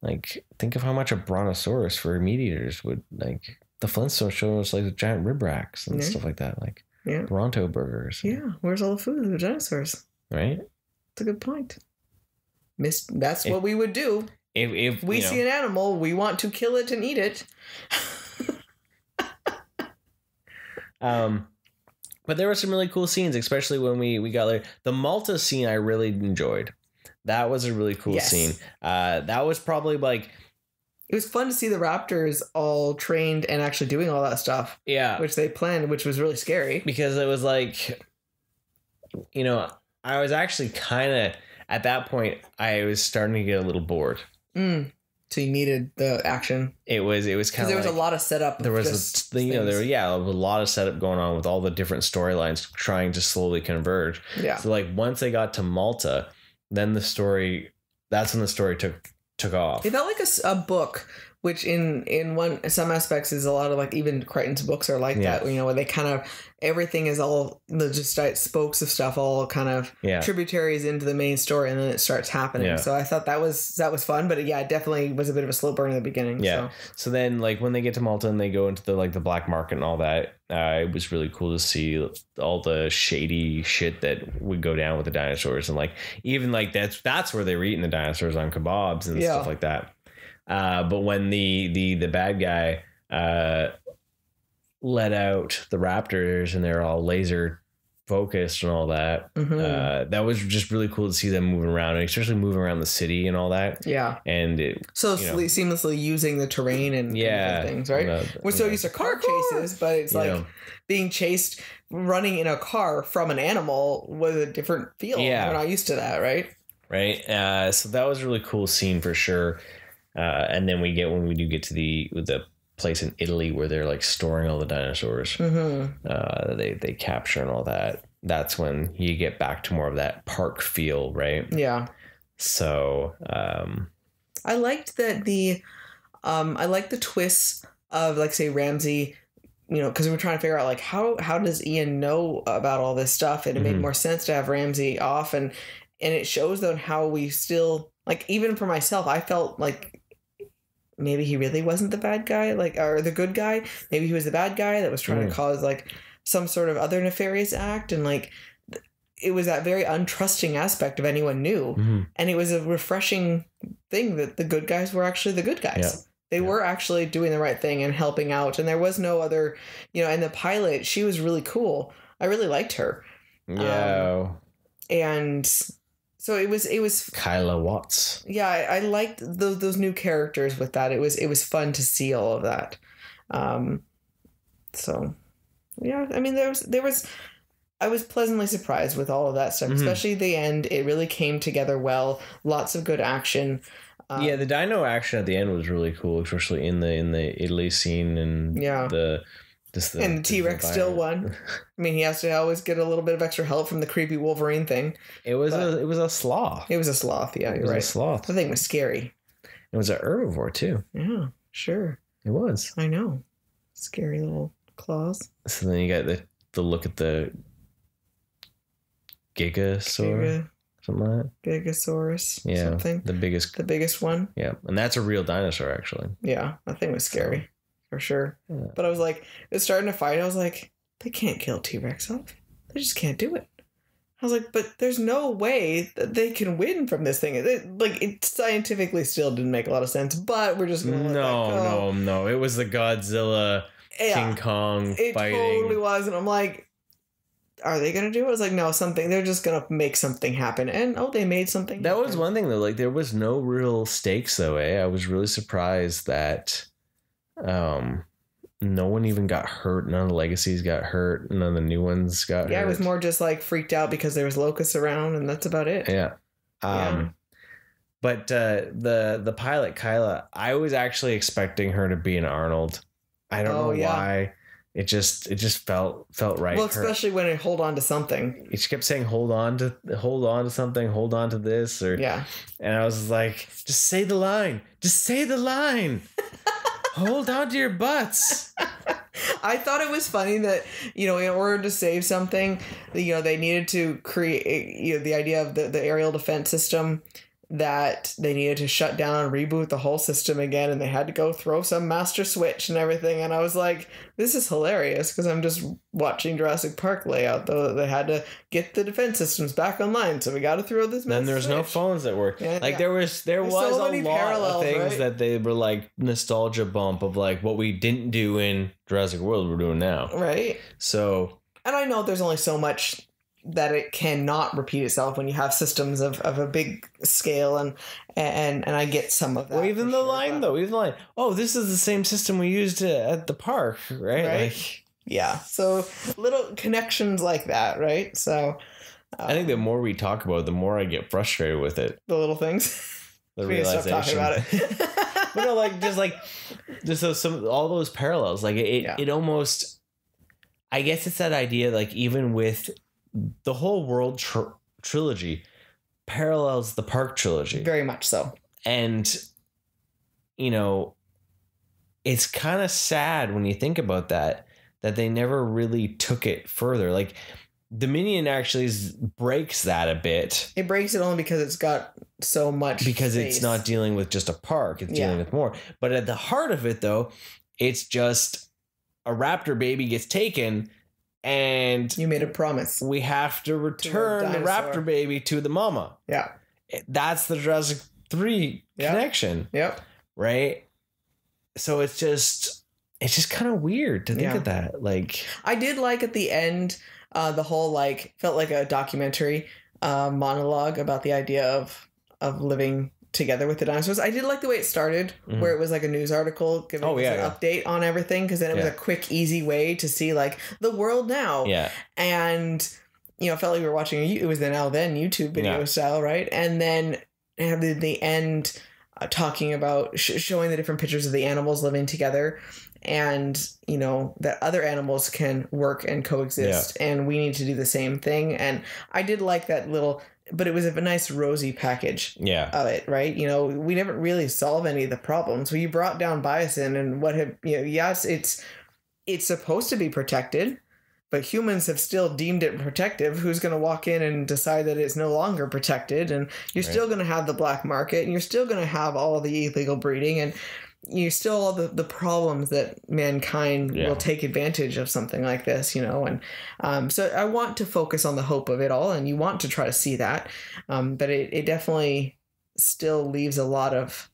Like think of how much a brontosaurus for meat eaters would like. The Flintstones show us like the giant rib racks and stuff like that. Like Bronto burgers. Yeah. Where's all the food of the dinosaurs? Right. That's a good point. That's what we would do. If we see an animal, we want to kill it and eat it. But there were some really cool scenes, especially when we got there. The Malta scene I really enjoyed. That was a really cool scene. That was probably like... It was fun to see the raptors all trained and actually doing all that stuff. Yeah. Which they planned, which was really scary. Because it was like... I was actually kind of... At that point, I was starting to get a little bored. So you needed the action. It was kind of because there was a lot of setup. There was a lot of setup going on with all the different storylines trying to slowly converge. Yeah. So like once they got to Malta, then that's when the story took off. It felt like a book, which in some aspects is a lot of like even Crichton's books are like that. Where they kind of everything is all just spokes of stuff, all kind of tributaries into the main story, and then it starts happening. Yeah. So I thought that was fun, but it definitely was a bit of a slow burn in the beginning. Yeah. So then like when they get to Malta and they go into the black market and all that, it was really cool to see all the shady shit that would go down with the dinosaurs, and like even like that's where they were eating the dinosaurs on kebabs and stuff like that. But when the bad guy let out the raptors and they're all laser focused and all that, that was just really cool to see them moving around, and especially moving around the city and all that. Yeah. And seamlessly using the terrain and things, right? We're so used to car chases, but it's like being chased, running in a car from an animal was a different feel. Yeah. We're not used to that, right? Right. So that was a really cool scene for sure. And then when we do get to the place in Italy where they're like storing all the dinosaurs, they capture and all that. That's when you get back to more of that park feel, right? Yeah. So I liked that I liked the twists of like say Ramsey, because we were trying to figure out like how does Ian know about all this stuff, and it made more sense to have Ramsey off, and it shows though how we still like, even for myself, I felt like maybe he really wasn't the bad guy, or the good guy. Maybe he was the bad guy that was trying to cause like some sort of other nefarious act. And like, it was that very untrusting aspect of anyone new. And it was a refreshing thing that the good guys were actually the good guys. Yeah. They were actually doing the right thing and helping out. And there was no other, and the pilot, she was really cool. I really liked her. Yeah. And so it was Kyla Watts. Yeah, I liked those new characters with that. It was fun to see all of that. So yeah, I mean there was I was pleasantly surprised with all of that stuff, especially the end. It really came together well. Lots of good action. Yeah, the dino action at the end was really cool, especially in the Italy scene and the T-Rex still won. I mean, he has to always get a little bit of extra help from the creepy Wolverine thing. It was a sloth. It was a sloth. Yeah, you're right. A sloth. The thing was scary. It was an herbivore too. Yeah, sure. It was. I know. Scary little claws. So then you got the look at the Gigasaur. Something like that. Gigasaurus. Yeah. Something. The biggest one. Yeah. And that's a real dinosaur, actually. Yeah. That thing was scary. For sure. Yeah. But I was like, it's starting to fight. I was like, they can't kill T-Rex off. They just can't do it. I was like, but there's no way that they can win from this thing. It scientifically still didn't make a lot of sense, but we're just going to let that go. No. It was the Godzilla, King Kong fighting. It totally was. And I'm like, are they going to do it? I was like, no, they're just going to make something happen. And, they made something That happen. was one thing, though. Like, there was no real stakes, though, I was really surprised that no one even got hurt. None of the legacies got hurt. None of the new ones got hurt. Yeah, it was more just, like, freaked out because there was locusts around, and that's about it. Yeah. But the pilot, Kyla, I was actually expecting her to be an Arnold. I don't know why. It just felt right. Well, especially when it hold on to something. She kept saying, hold on to something, hold on to this, and I was like, just say the line. Hold on to your butts. I thought it was funny that, in order to save something, they needed to create, the idea of the aerial defense system, that they needed to shut down and reboot the whole system again, and they had to go throw some master switch and everything. And I was like, this is hilarious, because I'm just watching Jurassic Park layout, though. They had to get the defense systems back online, so we got to throw this master Then there's switch. No phones that work. There was so a lot of things that they were like nostalgia bump of like what we didn't do in Jurassic World we're doing now. Right. So. And I know there's only so much that it cannot repeat itself when you have systems of a big scale, and I get some of that. Well, even the line, oh, this is the same system we used at the park, right? Yeah. So little connections like that, right? So I think the more we talk about it, the more I get frustrated with it. The little things. The realization. Stop talking about it. But no, just all those parallels, it almost. I guess it's that idea, like even with. The whole world trilogy parallels the park trilogy. Very much so. And, it's kind of sad when you think about that they never really took it further. Like, Dominion actually breaks that a bit. It breaks it only because it's got so much Because space. It's not dealing with just a park. It's dealing with more. But at the heart of it, though, it's just a raptor baby gets taken. And you made a promise. We have to return the raptor baby to the mama. Yeah. That's the Jurassic 3 connection. Yep. Right? So it's just kind of weird to think of that. Like, I did like at the end, the whole felt like a documentary monologue about the idea of living together with the dinosaurs. I did like the way it started, where it was like a news article giving us an update on everything, because then it was a quick, easy way to see the world now. Yeah. And it felt like we were watching it was the now then YouTube video style, right? And then have the end talking about showing the different pictures of the animals living together, and that other animals can work and coexist, and we need to do the same thing. And I did like that little. But it was a nice rosy package of it, right? We never really solve any of the problems. You brought down bison, and yes, it's supposed to be protected, but humans have still deemed it protective. Who's going to walk in and decide that it's no longer protected? And you're still going to have the black market, and you're still going to have all of the illegal breeding, and you still all the problems that mankind will take advantage of something like this, and so I want to focus on the hope of it all, and you want to try to see that, but it definitely still leaves a lot of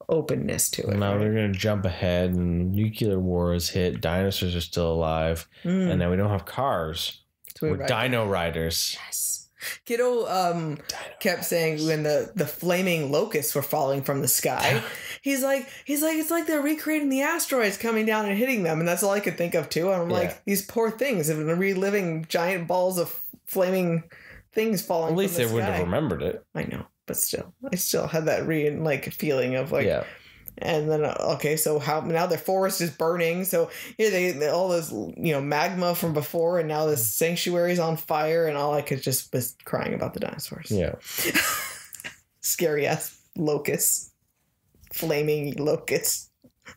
openness to it. Now we're going to jump ahead, and nuclear war has hit. Dinosaurs are still alive, and now we don't have cars. So we're dino riders. Yes. Kiddo kept saying when the flaming locusts were falling from the sky, he's like it's like they're recreating the asteroids coming down and hitting them, and that's all I could think of too. And I'm like, these poor things have been reliving giant balls of flaming things falling. At least from the they wouldn't have remembered it. I know, but still, I still had that feeling of like. Yeah. And then, okay, so how now the forest is burning. So here they all this, magma from before, and now this sanctuary's on fire, and all I could just was crying about the dinosaurs. Yeah. Scary ass locusts. Flaming locusts.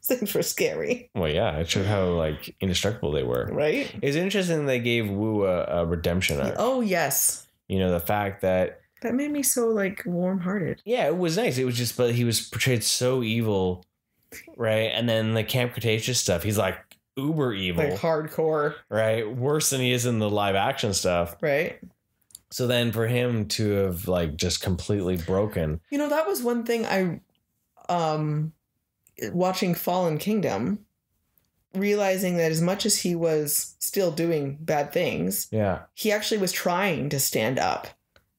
Things were scary. Well, yeah, it showed how indestructible they were. Right? It's interesting they gave Wu a redemption arc. Oh, yes. The fact that made me so warm-hearted. Yeah, it was nice. It was just, but he was portrayed so evil, right? And then the Camp Cretaceous stuff, he's uber evil, hardcore, right? Worse than he is in the live action stuff, right? So then for him to have just completely broken, that was one thing I, watching Fallen Kingdom, realizing that as much as he was still doing bad things, he actually was trying to stand up.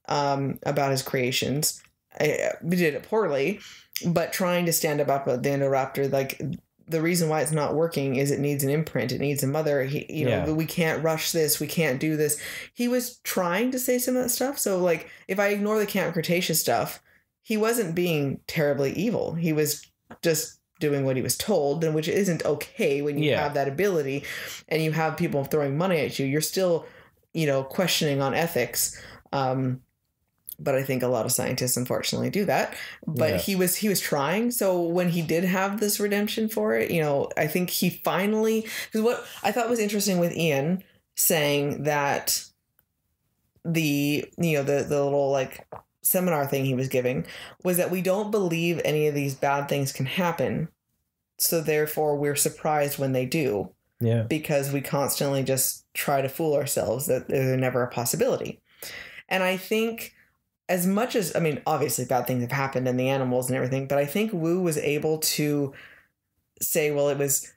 About his creations. We did it poorly, but trying to stand up about the Indoraptor, the reason why it's not working is it needs an imprint, it needs a mother. We can't rush this, we can't do this. He was trying to say some of that stuff. So if I ignore the Camp Cretaceous stuff, he wasn't being terribly evil. He was just doing what he was told, and which isn't okay when you have that ability and you have people throwing money at you. You're still, questioning on ethics. But I think a lot of scientists unfortunately do that. But he was trying. So when he did have this redemption for it, I think he finally, because what I thought was interesting with Ian saying that the little seminar thing he was giving was that we don't believe any of these bad things can happen. So therefore we're surprised when they do. Yeah. Because we constantly just try to fool ourselves that they're never a possibility. And I think as much as, obviously bad things have happened and the animals and everything, but I think Wu was able to say, well,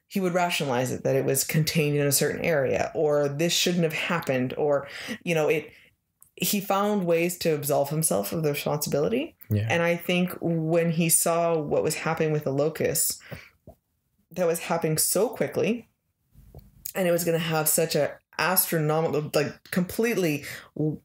he would rationalize it, that it was contained in a certain area, or this shouldn't have happened, or, he found ways to absolve himself of the responsibility. Yeah. And I think when he saw what was happening with the locusts, that was happening so quickly, and it was going to have such a astronomical, completely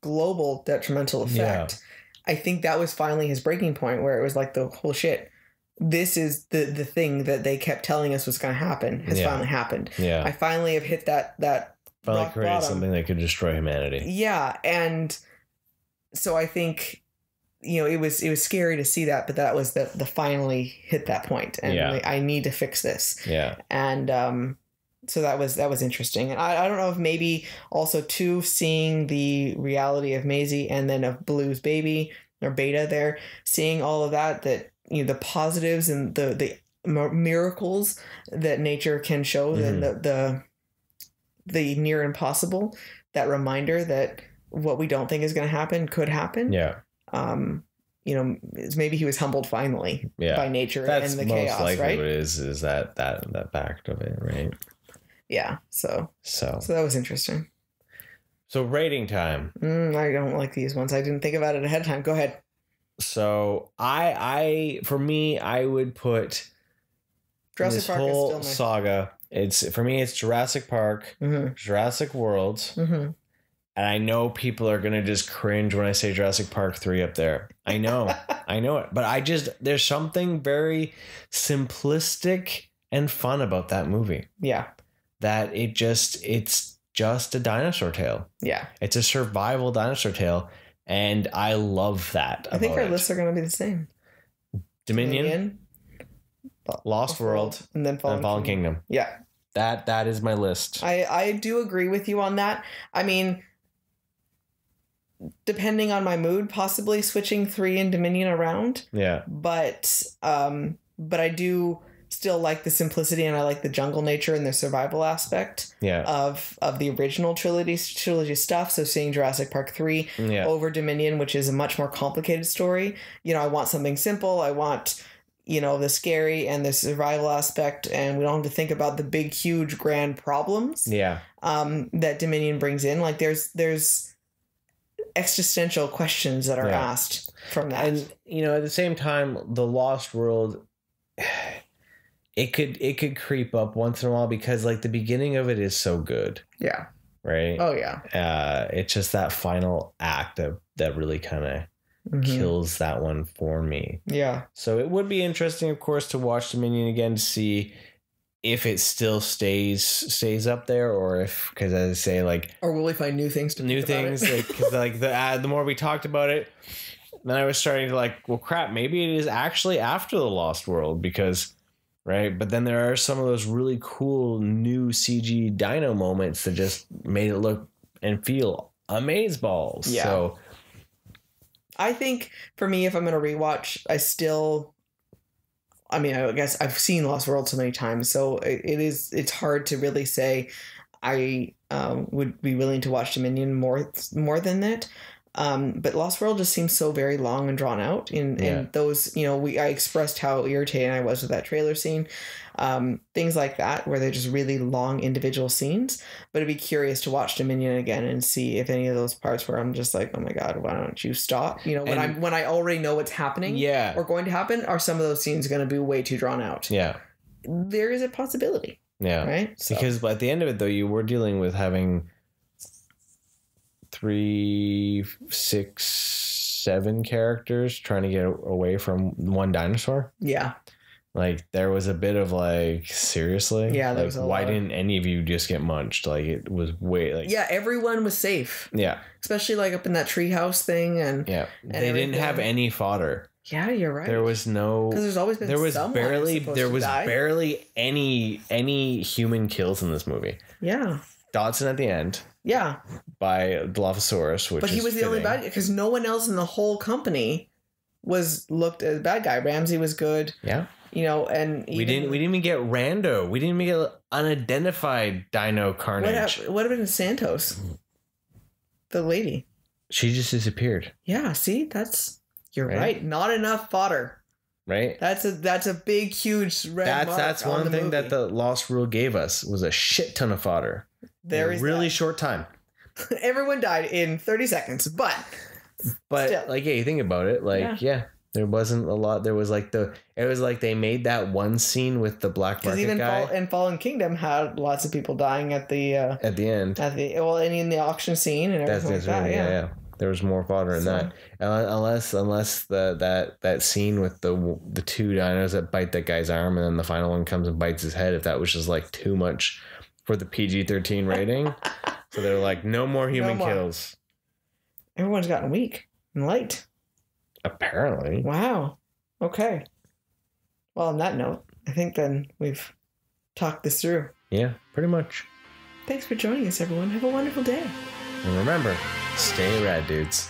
global detrimental effect. I think that was finally his breaking point, where it was the whole shit. This is the thing that they kept telling us was going to happen has finally happened. Yeah, I finally have hit that finally created bottom. Something that could destroy humanity. Yeah, and so I think it was scary to see that, but that was the finally hit that point, and I need to fix this. Yeah, and so that was interesting. And I don't know if maybe also too seeing the reality of Maisie and then of Blue's baby or Beta there, seeing all of that the positives and the miracles that nature can show, then the near impossible, that reminder that what we don't think is going to happen could happen. Yeah. Maybe he was humbled finally by nature. That's and the most chaos, likely right? what it is that fact of it, right? Yeah. So that was interesting. So rating time. I don't like these ones. I didn't think about it ahead of time. Go ahead. So I would put Jurassic Park whole is still saga. It's Jurassic Park, Jurassic World, and I know people are gonna just cringe when I say Jurassic Park 3 up there. I know, I know it, but there's something very simplistic and fun about that movie. Yeah, that it's just a dinosaur tale. Yeah, it's a survival dinosaur tale, and I love that. I think our lists are gonna be the same. Dominion. Lost World, and then Fallen Kingdom. Yeah. That is my list. I do agree with you on that. Depending on my mood, possibly switching 3 and Dominion around. Yeah. But I do still like the simplicity, and I like the jungle nature and the survival aspect of the original trilogy stuff. So seeing Jurassic Park 3 over Dominion, which is a much more complicated story. I want something simple. I want the scary and the survival aspect, and we don't have to think about the big, huge, grand problems. Yeah. That Dominion brings in. There's existential questions that are asked from that. And at the same time, the Lost World, it could creep up once in a while because like the beginning of it is so good. Yeah. Right. Oh yeah. It's just that final act that really kind of kills that one for me. Yeah. So it would be interesting, of course, to watch Dominion again to see if it still stays up there, or if, because as I say, like, or will we find new things like, because like the more we talked about it, then I was starting to like, well, crap, maybe it is actually after the Lost World, because right, but then there are some of those really cool new CG dino moments that just made it look and feel amazeballs. Yeah. So I think for me, if I'm going to rewatch, I guess I've seen Lost World so many times, so it's hard to really say I would be willing to watch Dominion more than that. But Lost World just seems so very long and drawn out in those, I expressed how irritated I was with that trailer scene. Things like that, where they're just really long individual scenes. But I'd be curious to watch Dominion again and see if any of those parts where I'm just like, oh my God, why don't you stop? When I already know what's happening or going to happen, are some of those scenes going to be way too drawn out? Yeah. There is a possibility. Yeah. Right? So. Because at the end of it, though, you were dealing with having 3, 6, 7 characters trying to get away from one dinosaur. Yeah. Like, there was a bit of like, seriously? Yeah, there was a why didn't any of you just get munched? Like, it was way like... Yeah, everyone was safe. Yeah. Especially like up in that treehouse thing and... Yeah. They didn't have any fodder. Yeah, you're right. There was no... Because there's always been barely any human kills in this movie. Yeah. Dodson at the end. Yeah. By Dilophosaurus, which But he was the only bad guy, because no one else in the whole company looked as a bad guy. Ramsey was good. Yeah. And we didn't even get rando. We didn't even get unidentified dino carnage. What happened to Santos? The lady. She just disappeared. Yeah, see? You're right. Not enough fodder. Right? That's a big, huge red mark. That's one thing that the Lost World gave us, was a shit ton of fodder. There is a really short time. Everyone died in 30 seconds, but still. Like, yeah, you think about it, like, yeah. There wasn't a lot. There was like it was like they made that one scene with the black market guy. Even Fallen Kingdom had lots of people dying at the end. And in the auction scene and everything like that. Yeah. There was more fodder in that. Unless that scene with the 2 dinos that bite that guy's arm and then the final one comes and bites his head. If that was just like too much for the PG-13 rating, so they're like, no more human kills. Everyone's gotten weak and light. Apparently. Wow. Okay. Well, on that note, I think then we've talked this through. Yeah, pretty much. Thanks for joining us, everyone. Have a wonderful day. And remember, stay rad, dudes.